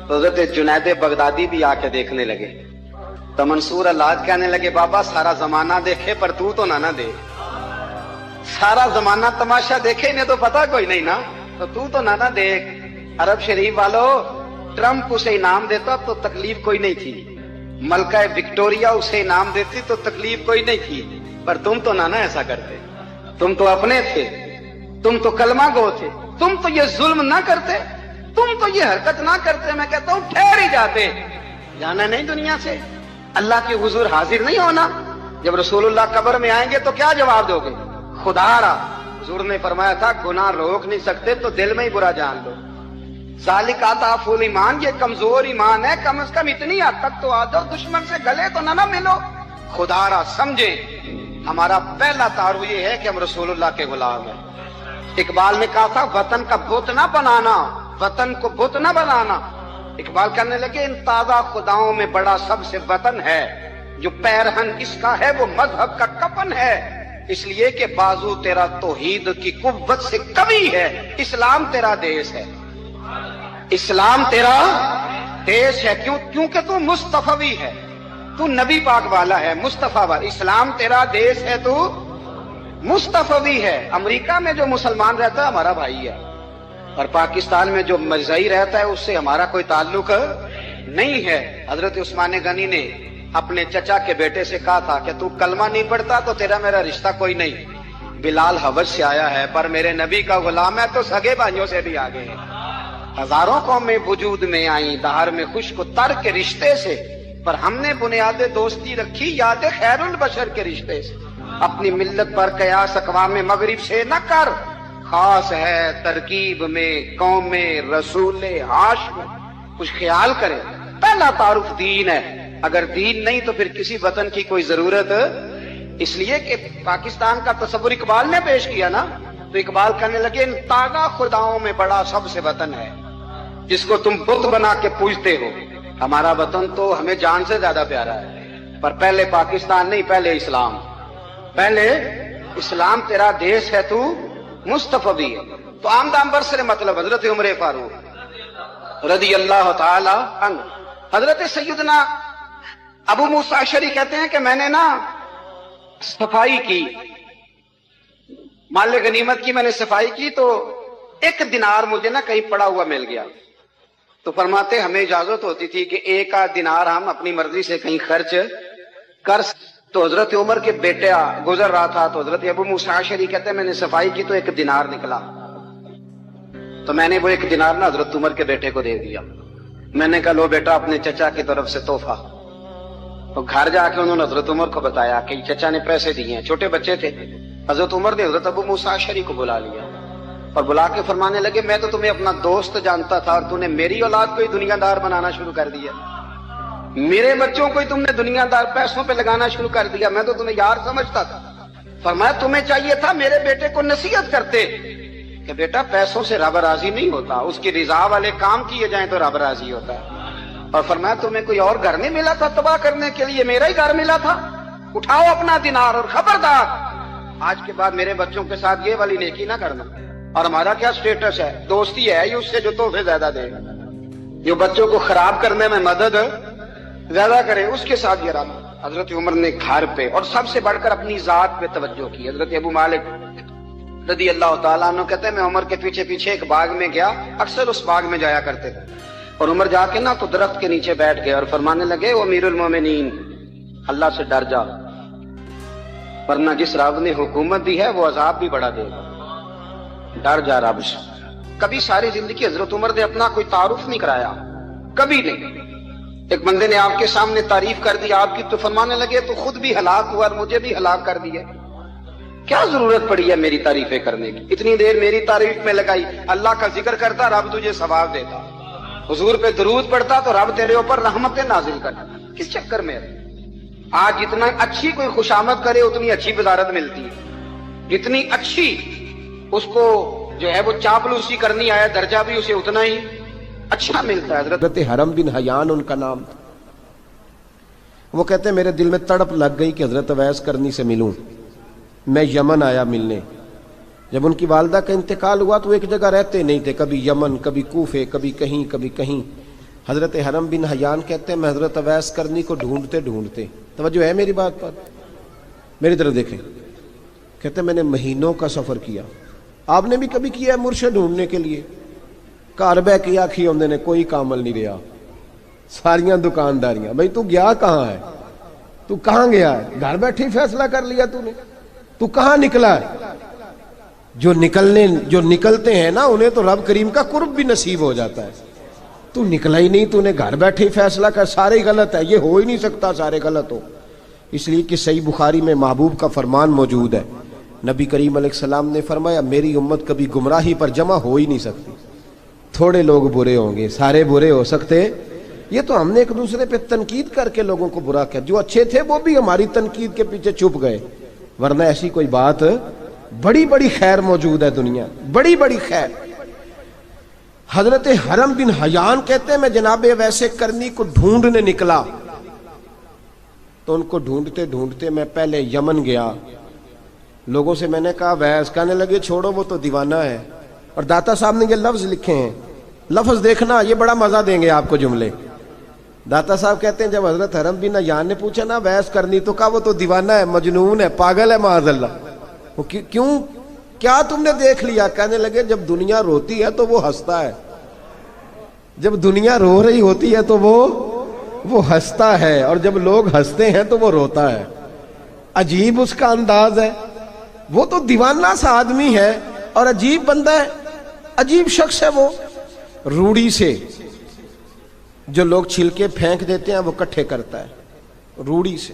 تو حضرت جنید بغدادی بھی آ کے دیکھنے لگے، تو منصور حلاج کہنے لگے بابا سارا زمانہ دیکھے پر تو نہ دے، سارا زمانہ تماشا دیکھے انہیں تو پتا کوئی نہیں نا، تو نہ دیکھ۔ عرب شریف والو، ٹرمپ اسے انعام دیتا تو تکلیف کوئی نہیں تھی، ملکہ وکٹوریا اسے انعام دیتی تو تکلیف کوئی نہیں تھی، پر تم تو نہ ایسا کرتے، تم تو اپنے تھے، تم تو کلمہ گو تھے، تم تو یہ ظلم نہ کرتے، تم تو یہ حرکت نہ کرتے۔ میں کہتا ہوں ٹھہر ہی جاتے، جانا نہیں دنیا سے، اللہ کے حضور حاضر نہیں ہونا۔ جب رسول اللہ قبر میں آئیں گے تو کیا جواب دو گے؟ خدا را، حضور نے فرمایا تھا گناہ روک نہیں سکتے تو دل میں ہی برا جان لو۔ ذالک اضعف الایمان، یہ کمزور ایمان ہے، کم از کم اتنی حد تک تو آ جاؤ، دشمن سے گلے تو نہ ملو، خدا را سمجھیں، ہمارا پہلا تعارف یہ ہے کہ ہم رسول اللہ کے غلام ہیں۔ اقبال نے کہا تھا وطن کا بت نہ بنانا، وطن کو بت نہ بنانا۔ اقبال کہنے لگے ان تازہ خداؤں میں بڑا سب سے وطن ہے، جو پیرہن اس کا ہے وہ مذہب کا کفن ہے، اس لیے کہ بازو تیرا توحید کی قوت سے قوی ہے، اسلام تیرا دیس ہے، اسلام تیرا دیس ہے۔ کیونکہ تو مصطفی ہے، تو نبی پاک والا ہے، مصطفیٰ والا، اسلام تیرا دیس ہے، تو مصطفی ہے۔ امریکہ میں جو مسلمان رہتا ہے ہمارا بھائی ہے، اور پاکستان میں جو مرزائی رہتا ہے اس سے ہمارا کوئی تعلق نہیں ہے۔ حضرت عثمان غنی نے اپنے چچا کے بیٹے سے کہا تھا کہ تو کلمہ نہیں پڑھتا تو تیرا میرا رشتہ کوئی نہیں۔ بلال حبش سے آیا ہے پر میرے نبی کا غلام ہے تو سگے بھائیوں سے بھی آگے ہے۔ ہزاروں قومیں وجود میں آئیں دہر میں خشک و تر کے رشتے سے، پر ہم نے بنیاد دوستی رکھی یاد خیر البشر کے رشتے سے۔ اپنی ملت پر قیاس اقوام مغرب سے نہ کر، خاص ہے ترکیب میں قوم رسول ہاشم۔ کچھ خیال کرے، پہلا تعارف دین ہے، اگر دین نہیں تو پھر کسی وطن کی کوئی ضرورت، اس لیے کہ پاکستان کا تصور اقبال نے پیش کیا نا، تو اقبال کہنے لگے ان تازہ خداؤں میں بڑا سب سے وطن ہے جس کو تم بت بنا کے پوجتے ہو۔ ہمارا وطن تو ہمیں جان سے زیادہ پیارا ہے، پر پہلے پاکستان نہیں، پہلے اسلام، پہلے اسلام تیرا دیس ہے، تو مصطفی ہے۔ تو آمدام برسر مطلب حضرت عمر فاروق رضی اللہ تعالی عنہ۔ حضرت سیدنا ابو موسیٰ اشعری کہتے ہیں کہ میں نے نا صفائی کی، مال غنیمت کی میں نے صفائی کی، تو ایک دینار مجھے نا کہیں پڑا ہوا مل گیا، تو فرماتے ہمیں اجازت ہوتی تھی کہ ایک آدھ دینار ہم اپنی مرضی سے کہیں خرچ کر۔ تو حضرت عمر کے بیٹا گزر رہا تھا، تو حضرت ابو موسیٰ اشعری کہتے ہیں میں نے صفائی کی تو ایک دینار نکلا، تو میں نے وہ ایک دینار نا حضرت عمر کے بیٹے کو دے دیا۔ میں نے کہا لو بیٹا اپنے چچا کی طرف سے تحفہ۔ تو گھر جا کے انہوں نے حضرت عمر کو بتایا کہ چچا نے پیسے دیے ہیں، چھوٹے بچے تھے۔ حضرت عمر نے حضرت ابو موسیٰ اشعری کو بلا لیا اور بلا کے فرمانے لگے میں تو تمہیں اپنا دوست جانتا تھا اور تم نے میری اولاد کو ہی دنیا دار بنانا شروع کر دیا، میرے بچوں کو ہی تم نے دنیا دار پیسوں پہ لگانا شروع کر دیا، میں تو تمہیں یار سمجھتا تھا۔ فرمایا تمہیں چاہیے تھا میرے بیٹے کو نصیحت کرتے کہ بیٹا پیسوں سے رب راضی نہیں ہوتا، اس کی رضا والے کام کیے جائیں تو رب راضی ہوتا ہے۔ اور فرمایا تمہیں کوئی اور گھر نہیں ملا تھا تباہ کرنے کے لیے، میرا ہی گھر ملا تھا، اٹھاؤ اپنا دینار اور خبردار آج کے بعد میرے بچوں کے ساتھ یہ والی نیکی نہ کرنا۔ اور ہمارا کیا سٹیٹس ہے، دوستی ہے ہی اس سے جو تحفے زیادہ دے گا، جو بچوں کو خراب کرنے میں مدد زیادہ کرے اس کے ساتھ یہ رہنا۔ حضرت عمر نے گھر پہ اور سب سے بڑھ کر اپنی ذات پہ توجہ کی۔ حضرت ابو مالک رضی اللہ تعالیٰ عنہ کہتے ہیں میں عمر کے پیچھے پیچھے ایک باغ میں گیا، اکثر اس باغ میں جایا کرتے تھے، اور عمر جا کے نا تو درخت کے نیچے بیٹھ گئے اور فرمانے لگے وہ امیر المومنین اللہ سے ڈر جا، ورنہ جس رب نے حکومت دی ہے وہ عذاب بھی بڑا دے گا، ڈر جا رب سے۔ کبھی ساری زندگی حضرت عمر نے اپنا کوئی تعارف نہیں کرایا، کبھی نہیں۔ ایک بندے نے آپ کے سامنے تعریف کر دی آپ کی تو فرمانے لگے تو خود بھی ہلاک ہوا اور مجھے بھی ہلاک کر دیا، کیا ضرورت پڑی ہے میری تعریفیں کرنے کی، اتنی دیر میری تعریف میں لگائی، اللہ کا ذکر کرتا رب تجھے ثواب دیتا، حضور پہ درود پڑھتا تو رب تیرے اوپر رحمتیں نازل کرتا، کس چکر میں؟ آج جتنا اچھی کوئی خوشامد کرے اتنی اچھی وزارت ملتی ہے، جتنی اچھی اس کو جو ہے وہ چاپلوسی کرنی آیا درجہ بھی اسے اتنا ہی اچھا ملتا ہے۔ حضرت حرم بن حیان ان کا نام تھا۔ وہ کہتے ہیں میرے دل میں تڑپ لگ گئی کہ حضرت اویس کرنی سے ملوں، میں یمن آیا ملنے۔ جب ان کی والدہ کا انتقال ہوا تو ایک جگہ رہتے نہیں تھے، کبھی یمن کبھی کوفے کبھی کہیں۔ حضرت حرم بن حیان کہتے ہیں میں حضرت اویس کرنی کو ڈھونڈتے، توجہ ہے میری بات پر، میری طرف دیکھیں، کہتے ہیں میں نے مہینوں کا سفر کیا، آپ نے بھی کبھی کیا ہے مرشد ڈھونڈنے کے لیے، گھر بہ کے آکھی آدھے نے کوئی کامل نہیں رہا، ساریاں دکانداریاں، بھائی تو گیا کہاں ہے، تو کہاں گیا ہے، گھر بیٹھے فیصلہ کر لیا تو کہاں نکلا ہے؟ جو نکلتے ہیں نا انہیں تو رب کریم کا قرب بھی نصیب ہو جاتا ہے، تو نکلا ہی نہیں، تو نے گھر بیٹھے فیصلہ کر، سارے غلط ہے، یہ ہو ہی نہیں سکتا سارے غلط ہو، اس لیے کہ صحیح بخاری میں محبوب کا فرمان موجود ہے، نبی کریم علیہ السلام نے فرمایا میری امت کبھی گمراہی پر جمع ہو ہی نہیں سکتی، تھوڑے لوگ برے ہوں گے، سارے برے ہو سکتے یہ تو ہم نے ایک دوسرے پہ تنقید کر کے لوگوں کو برا کیا، جو اچھے تھے وہ بھی ہماری تنقید کے پیچھے چھپ گئے، ورنہ ایسی کوئی بات، بڑی بڑی خیر موجود ہے دنیا، بڑی بڑی خیر۔ حضرت حرم بن حیان کہتے ہیں میں جناب ویسے کرنی کو ڈھونڈنے نکلا، تو ان کو ڈھونڈتے ڈھونڈتے میں پہلے یمن گیا، لوگوں سے میں نے کہا ویس، کہنے لگے چھوڑو وہ تو دیوانہ ہے۔ اور داتا صاحب نے یہ لفظ لکھے ہیں، لفظ دیکھنا یہ بڑا مزہ دیں گے آپ کو جملے۔ داتا صاحب کہتے ہیں جب حضرت حرم بن حیان نے پوچھا نا ویس کرنی، تو کہا وہ تو دیوانہ ہے، مجنون ہے، پاگل ہے معاذ اللہ۔ وہ کیوں، کیا تم نے دیکھ لیا؟ کہنے لگے جب دنیا روتی ہے تو وہ ہنستا ہے، جب دنیا رو رہی ہوتی ہے تو وہ ہنستا ہے، اور جب لوگ ہنستے ہیں تو وہ روتا ہے۔ عجیب اس کا انداز ہے، وہ تو دیوانہ سا آدمی ہے اور عجیب بندہ ہے، عجیب شخص ہے وہ۔ روڑی سے جو لوگ چھلکے پھینک دیتے ہیں وہ کٹھے کرتا ہے، روڑی سے۔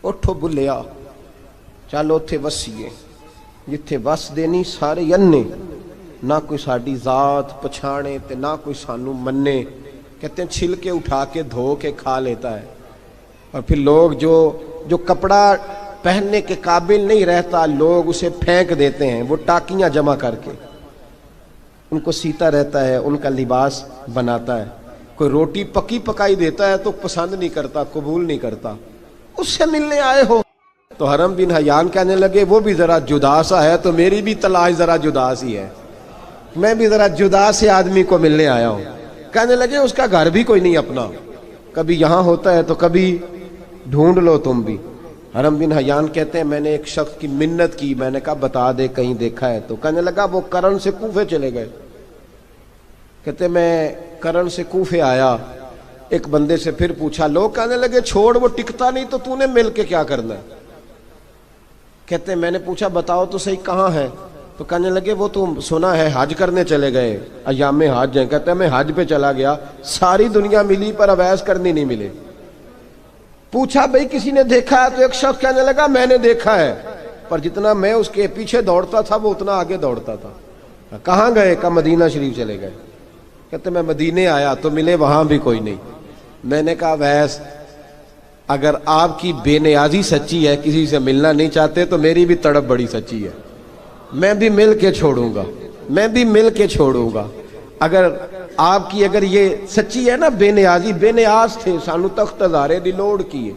اٹھو بلیا چلو تھے وسیے جتھے وس دینی سارے ینے، نہ کوئی ساڈی ذات پچھانے تے نہ کوئی سانو منے۔ کہتے ہیں چھلکے اٹھا کے دھو کے کھا لیتا ہے، اور پھر لوگ جو کپڑا پہننے کے قابل نہیں رہتا لوگ اسے پھینک دیتے ہیں، وہ ٹاکیاں جمع کر کے ان کو سیتا رہتا ہے، ان کا لباس بناتا ہے۔ کوئی روٹی پکی پکائی دیتا ہے تو پسند نہیں کرتا، قبول نہیں کرتا، اس سے ملنے آئے ہو۔ تو حرم بن حیان کہنے لگے وہ بھی ذرا جدا سا ہے تو میری بھی تلاش ذرا جدا سی ہے، میں بھی ذرا جدا سے آدمی کو ملنے آیا ہوں۔ کہنے لگے اس کا گھر بھی کوئی نہیں اپنا، کبھی یہاں ہوتا ہے تو کبھی ڈھونڈ لو تم بھی۔ حرم بن حیان کہتے ہیں میں نے ایک شخص کی منت کی، میں نے کہا بتا دے کہیں دیکھا ہے تو۔ کہنے لگا وہ کرن سے کوفے چلے گئے۔ کہتے میں کرن سے کوفے آیا، ایک بندے سے پھر پوچھا، لوگ کہنے لگے چھوڑ وہ ٹکتا نہیں تو تو نے مل کے کیا کرنا ہے؟ کہتے ہیں میں نے پوچھا بتاؤ تو صحیح کہاں ہے؟ تو کہنے لگے وہ تو سنا ہے حج کرنے چلے گئے، ایام حج ہیں۔ کہتے ہیں میں حج پہ چلا گیا، ساری دنیا ملی پر اویس کرنی نہیں ملے۔ پوچھا بھئی کسی نے دیکھا ہے؟ تو ایک شخص کہنے لگا میں نے دیکھا ہے، پر جتنا میں اس کے پیچھے دوڑتا تھا وہ اتنا آگے دوڑتا تھا۔ کہاں گئے؟ کہا مدینہ شریف چلے گئے۔ کہتے میں مدینے آیا تو ملے وہاں بھی کوئی نہیں۔ میں نے کہا ویس اگر آپ کی بے نیازی سچی ہے، کسی سے ملنا نہیں چاہتے، تو میری بھی تڑپ بڑی سچی ہے، میں بھی مل کے چھوڑوں گا، میں بھی مل کے چھوڑوں گا۔ اگر آپ کی اگر یہ سچی ہے نا بے نیازی، بے نیاز تھے، سانو تخت ہزارے دی لوڑ کی ہے،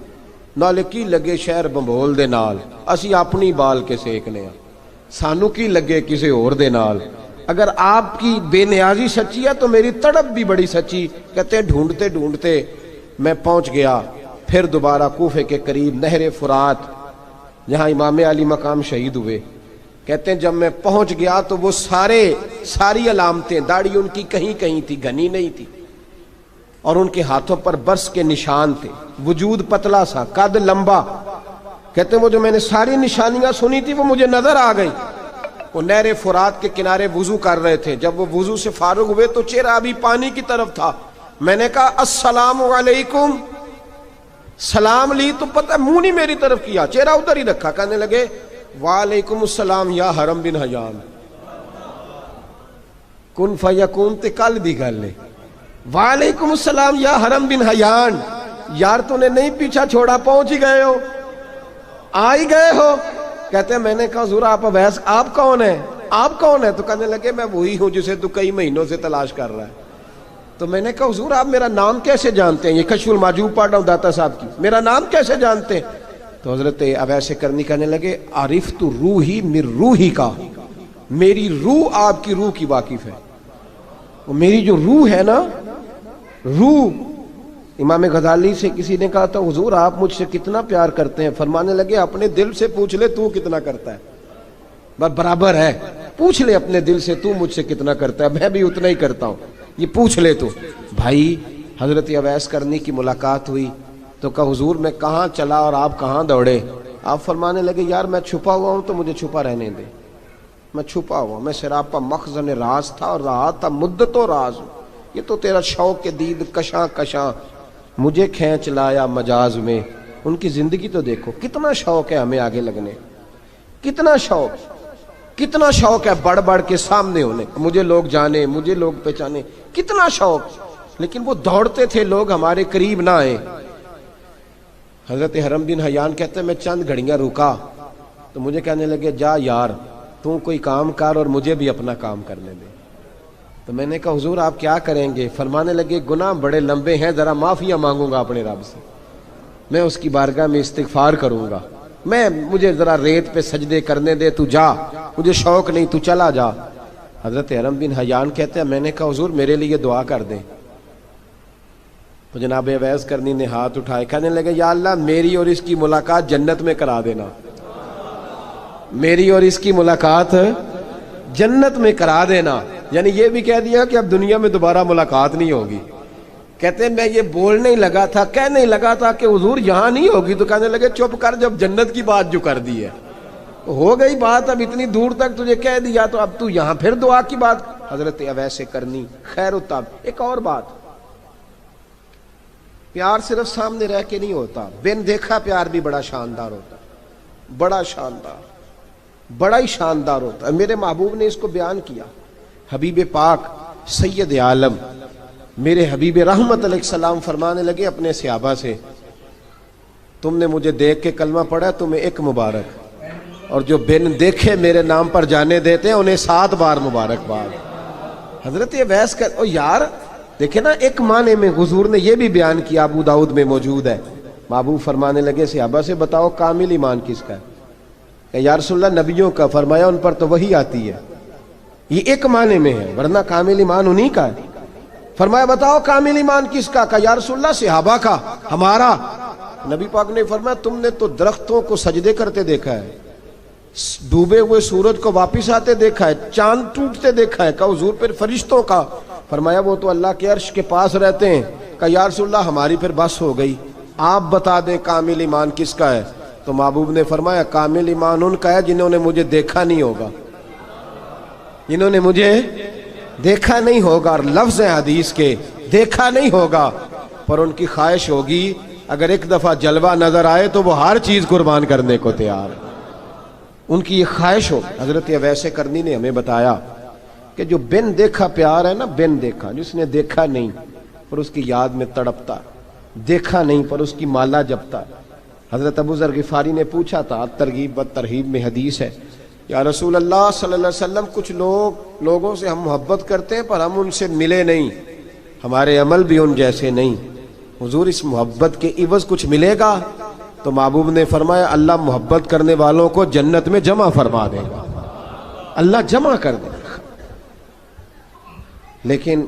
نالے کی لگے شہر بمبول دے نال، اسی اپنی بال کے سیکنے ہیں، سانو کی لگے کسی اور دے نال۔ اگر آپ کی بے نیازی سچی ہے تو میری تڑپ بھی بڑی سچی۔ کہتے ہیں ڈھونڈتے ڈھونڈتے میں پہنچ گیا، پھر دوبارہ کوفے کے قریب نہر فرات جہاں امام علی مقام شہید ہوئے۔ کہتے ہیں جب میں پہنچ گیا تو وہ ساری علامتیں، داڑھی ان کی کہیں کہیں تھی، گھنی نہیں تھی، اور ان کے ہاتھوں پر برس کے نشان تھے، وجود پتلا سا، قد لمبا۔ کہتے ہیں وہ جو میں نے ساری نشانیاں سنی تھی وہ مجھے نظر آ گئی۔ وہ نہر فرات کے کنارے وضو کر رہے تھے، جب وہ وضو سے فارغ ہوئے تو چہرہ ابھی پانی کی طرف تھا۔ میں نے کہا السلام علیکم، سلام لی تو پتہ منہ نہیں میری طرف کیا، چہرہ ادھر ہی رکھا۔ کہنے لگے وعلیکم السلام یا حرم بن حیان۔ کن فیکون تے کل دی گل ہے، وعلیکم السلام یا حرم بن حیان۔ یار تو نے نہیں پیچھا چھوڑا، پہنچ ہی گئے ہو، آ ہی گئے ہو۔ کہتے ہیں میں نے کہا حضور آپ اویس، آپ کون ہیں؟ آپ کون ہیں؟ تو کہنے لگے میں وہی ہوں جسے تو کئی مہینوں سے تلاش کر رہا ہے۔ تو میں نے کہا حضور آپ میرا نام کیسے جانتے ہیں؟ یہ کشف المحجوب پڑھ رہا ہوں داتا صاحب کی، میرا نام کیسے جانتے ہیں؟ تو حضرت اویس کرنی کہنے لگے عرفت روحی من روحی کا، میری روح آپ کی روح کی واقف ہے۔ وہ میری جو روح ہے نا، روح۔ امام غزالی سے کسی نے کہا تھا حضور آپ مجھ سے کتنا پیار کرتے ہیں؟ فرمانے لگے اپنے دل سے پوچھ لے تو کتنا کرتا ہے، برابر ہے، پوچھ لے اپنے دل سے تو مجھ سے کتنا کرتا ہے، میں بھی اتنا ہی کرتا ہوں، یہ پوچھ لے تو۔ بھائی حضرت اویس کرنی کی ملاقات ہوئی تو کہا حضور میں کہاں چلا اور آپ کہاں دوڑے؟ آپ فرمانے لگے یار میں چھپا ہوا ہوں تو مجھے چھپا رہنے دے، میں چھپا ہوا، میں سراپا مخزن راز تھا اور رہا تھا مدت و راز ہوں۔ یہ تو تیرا شوق کے دید کشاں کشاں مجھے کھینچ لایا مجاز میں۔ ان کی زندگی تو دیکھو، کتنا شوق ہے ہمیں آگے لگنے، کتنا شوق ہے بڑھ بڑھ کے سامنے ہونے، مجھے لوگ جانے، مجھے لوگ پہچانے، کتنا شوق۔ لیکن وہ دوڑتے تھے لوگ ہمارے قریب نہ آئے. حضرت حرم بن حیان کہتے ہیں میں چند گھڑیاں رکا تو مجھے کہنے لگے جا یار تو کوئی کام کر اور مجھے بھی اپنا کام کرنے دے. تو میں نے کہا حضور آپ کیا کریں گے؟ فرمانے لگے گناہ بڑے لمبے ہیں، ذرا معافیاں مانگوں گا اپنے رب سے، میں اس کی بارگاہ میں استغفار کروں گا، مجھے ذرا ریت پہ سجدے کرنے دے، تو جا، مجھے شوق نہیں، تو چلا جا. حضرت حرم بن حیان کہتے ہیں میں نے کہا حضور میرے لیے دعا کر دیں. تو جناب اویس کرنی نے ہاتھ اٹھائے، کہنے لگے یا اللہ میری اور اس کی ملاقات جنت میں کرا دینا، میری اور اس کی ملاقات جنت میں کرا دینا. یعنی یہ بھی کہہ دیا کہ اب دنیا میں دوبارہ ملاقات نہیں ہوگی. کہتے ہیں میں یہ بولنے ہی لگا تھا، کہنے ہی لگا تھا کہ حضور یہاں نہیں ہوگی، تو کہنے لگے چپ کر، جب جنت کی بات جو کر دی ہے ہو گئی بات، اب اتنی دور تک تجھے کہہ دیا تو اب تو یہاں پھر دعا کی بات. حضرت اویس کرنی خیر التاب. ایک اور بات، پیار صرف سامنے رہ کے نہیں ہوتا، بن دیکھا پیار بھی بڑا شاندار ہوتا، بڑا شاندار، بڑا ہی شاندار ہوتا ہے. میرے محبوب نے اس کو بیان کیا. حبیب پاک سید عالم میرے حبیب رحمت علیہ السلام فرمانے لگے اپنے صحابہ سے تم نے مجھے دیکھ کے کلمہ پڑھا، تمہیں ایک مبارک، اور جو بن دیکھے میرے نام پر جانے دیتے ہیں انہیں 7 بار مبارکباد. حضرت اویس کا یار دیکھیں نا، ایک معنی میں حضور نے یہ بھی بیان کیا، ابو داؤد میں موجود ہے. محبوب فرمانے لگے صحابہ سے بتاؤ کامل ایمان کس کا ہے؟ کہ یا رسول اللہ نبیوں کا. فرمایا ان پر تو وہی آتی ہے. یہ ایک معنی میں ہے، ورنہ کامل ایمان انہی کا ہے. فرمایا بتاؤ کامل ایمان کس کا؟ کہ یا رسول اللہ صحابہ کا، ہمارا. نبی پاک نے فرمایا تم نے تو درختوں کو سجدے کرتے دیکھا ہے، ڈوبے ہوئے سورج کو واپس آتے دیکھا ہے، چاند ٹوٹتے دیکھا ہے. کہ حضور پھر فرشتوں کا؟ فرمایا وہ تو اللہ کے عرش کے پاس رہتے ہیں. کہ یا رسول اللہ ہماری پھر بس ہو گئی، آپ بتا دیں کامل ایمان کس کا ہے. تو محبوب نے فرمایا کامل ایمان ان کا ہے جنہوں نے مجھے دیکھا نہیں ہوگا، جنہوں نے مجھے دیکھا نہیں ہوگا. اور لفظ ہیں حدیث کے، دیکھا نہیں ہوگا پر ان کی خواہش ہوگی اگر ایک دفعہ جلوہ نظر آئے تو وہ ہر چیز قربان کرنے کو تیار. ان کی یہ خواہش ہو. حضرت اویس کرنی نے ہمیں بتایا کہ جو بن دیکھا پیار ہے نا، بن دیکھا، جس نے دیکھا نہیں پر اس کی یاد میں تڑپتا، دیکھا نہیں پر اس کی مالا جپتا. حضرت ابو ذر غفاری نے پوچھا تھا، ترغیب و ترہیب میں حدیث ہے، یا رسول اللہ صلی اللہ علیہ وسلم کچھ لوگوں سے ہم محبت کرتے ہیں پر ہم ان سے ملے نہیں، ہمارے عمل بھی ان جیسے نہیں، حضور اس محبت کے عوض کچھ ملے گا؟ تو محبوب نے فرمایا اللہ محبت کرنے والوں کو جنت میں جمع فرما دے گا، اللہ جمع کر دے گا. لیکن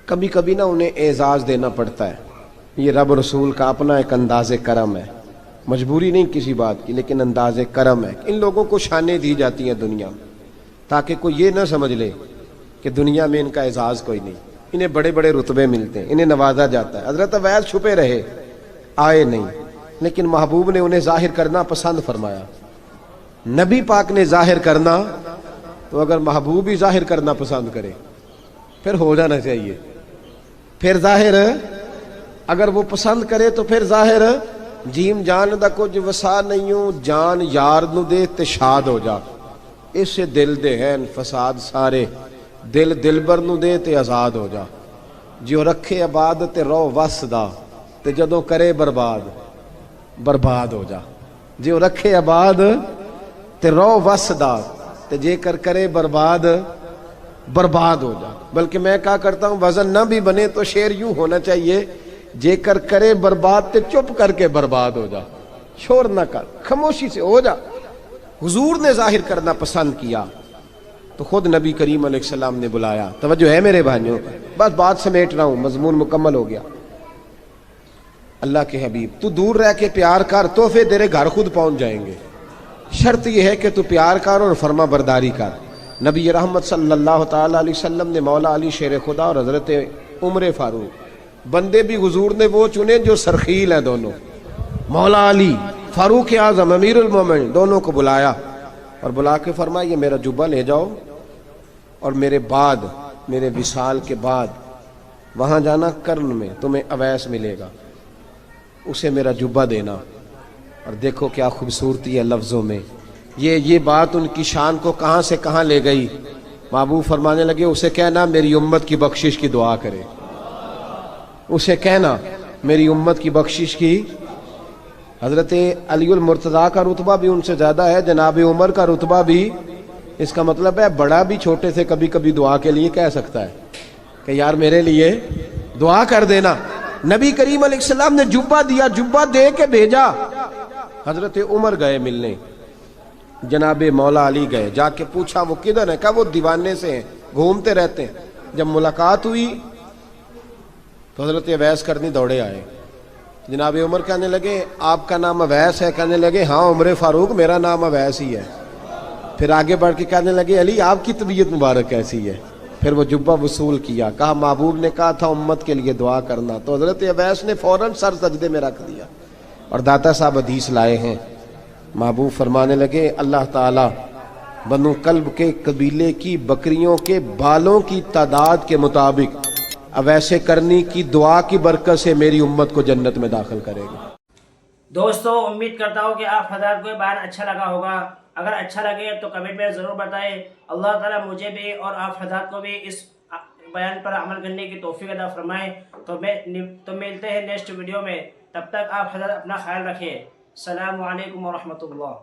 کبھی کبھی نا انہیں اعزاز دینا پڑتا ہے. یہ رب رسول کا اپنا ایک انداز کرم ہے، مجبوری نہیں کسی بات کی، لیکن انداز کرم ہے. ان لوگوں کو شانیں دی جاتی ہیں دنیا میں تاکہ کوئی یہ نہ سمجھ لے کہ دنیا میں ان کا اعزاز کوئی نہیں. انہیں بڑے بڑے رتبے ملتے ہیں، انہیں نوازا جاتا ہے. حضرت اویس چھپے رہے، آئے نہیں، لیکن محبوب نے انہیں ظاہر کرنا پسند فرمایا. نبی پاک نے ظاہر کرنا، تو اگر محبوب ہی ظاہر کرنا پسند کرے پھر ہو جانا چاہیے. پھر ظاہر اگر وہ پسند کرے تو پھر ظاہر جیم جان دا کچھ وسا نہیں ہوں، جان یار نو دے تے شاد ہو جا، اس سے دل دے ہیں فساد سارے، دل دلبر نو دے تے آزاد ہو جا. جو رکھے آباد تے رو وس دا تے جدوں کرے برباد برباد ہو جا. جو رکھے آباد تے رو وس دا تے جے کر کرے برباد برباد ہو جا. بلکہ میں کہا کرتا ہوں وزن نہ بھی بنے تو شعر یوں ہونا چاہیے، جے کر کرے برباد تے چپ کر کے برباد ہو جا، شور نہ کر، خاموشی سے ہو جا. حضور نے ظاہر کرنا پسند کیا تو خود نبی کریم علیہ السلام نے بلایا. توجہ ہے میرے بھائیوں، بس بات سمیٹ رہا ہوں، مضمون مکمل ہو گیا. اللہ کے حبیب تو دور رہ کے پیار کر، تحفے تیرے گھر خود پہنچ جائیں گے. شرط یہ ہے کہ تو پیار کر اور فرما برداری کر. نبی رحمت صلی اللہ تعالی علیہ وسلم نے مولا علی شیر خدا اور حضرت عمر فاروق، بندے بھی حضور نے وہ چنے جو سرخیل ہیں دونوں، مولا علی فاروق اعظم امیر المومنین، دونوں کو بلایا اور بلا کے فرمایا یہ میرا جبہ لے جاؤ اور میرے بعد، میرے وصال کے بعد وہاں جانا کرن میں تمہیں اویس ملے گا، اسے میرا جبہ دینا. اور دیکھو کیا خوبصورتی ہے لفظوں میں. یہ بات ان کی شان کو کہاں سے کہاں لے گئی. محبوب فرمانے لگے اسے کہنا میری امت کی بخشش کی دعا کرے. اسے کہنا میری امت کی بخشش کی. حضرت علی المرتضیٰ کا رتبہ بھی ان سے زیادہ ہے, جناب عمر کا رتبہ بھی. اس کا مطلب ہے بڑا بھی چھوٹے سے کبھی کبھی دعا کے لیے کہہ سکتا ہے کہ یار میرے لیے دعا کر دینا. نبی کریم علیہ السلام نے جبہ دیا, جبہ دے کے بھیجا. حضرت عمر گئے ملنے, جناب مولا علی گئے, جا کے پوچھا وہ کدھر ہے, کہا وہ دیوانے سے ہیں, گھومتے رہتے ہیں. جب ملاقات ہوئی تو حضرت اویس کرنی دوڑے آئے. جناب عمر کہنے لگے آپ کا نام اویس ہے؟ کہنے لگے ہاں عمر فاروق میرا نام اویس ہی ہے. پھر آگے بڑھ کے کہنے لگے علی آپ کی طبیعت مبارک کیسی ہے؟ پھر وہ جبہ وصول کیا, کہا محبوب نے کہا تھا امت کے لیے دعا کرنا. تو حضرت اویس نے فوراً سر سجدے میں رکھ دیا. اور داتا صاحب حدیث لائے ہیں, محبوب فرمانے لگے اللہ تعالی بنو کلب کے قبیلے کی بکریوں کے بالوں کی تعداد کے مطابق اویسے کرنی کی دعا کی برکت سے میری امت کو جنت میں داخل کرے گا. دوستو امید کرتا ہوں کہ آپ حضرات کو یہ بیان اچھا لگا ہوگا. اگر اچھا لگے تو کمنٹ میں ضرور بتائیں. اللہ تعالیٰ مجھے بھی اور آپ حضرات کو بھی اس بیان پر عمل کرنے کی توفیق عطا فرمائیں. تو ملتے ہیں نیکسٹ ویڈیو میں. تب تک آپ حضرات اپنا خیال رکھیں. السلام علیکم ورحمۃ اللہ.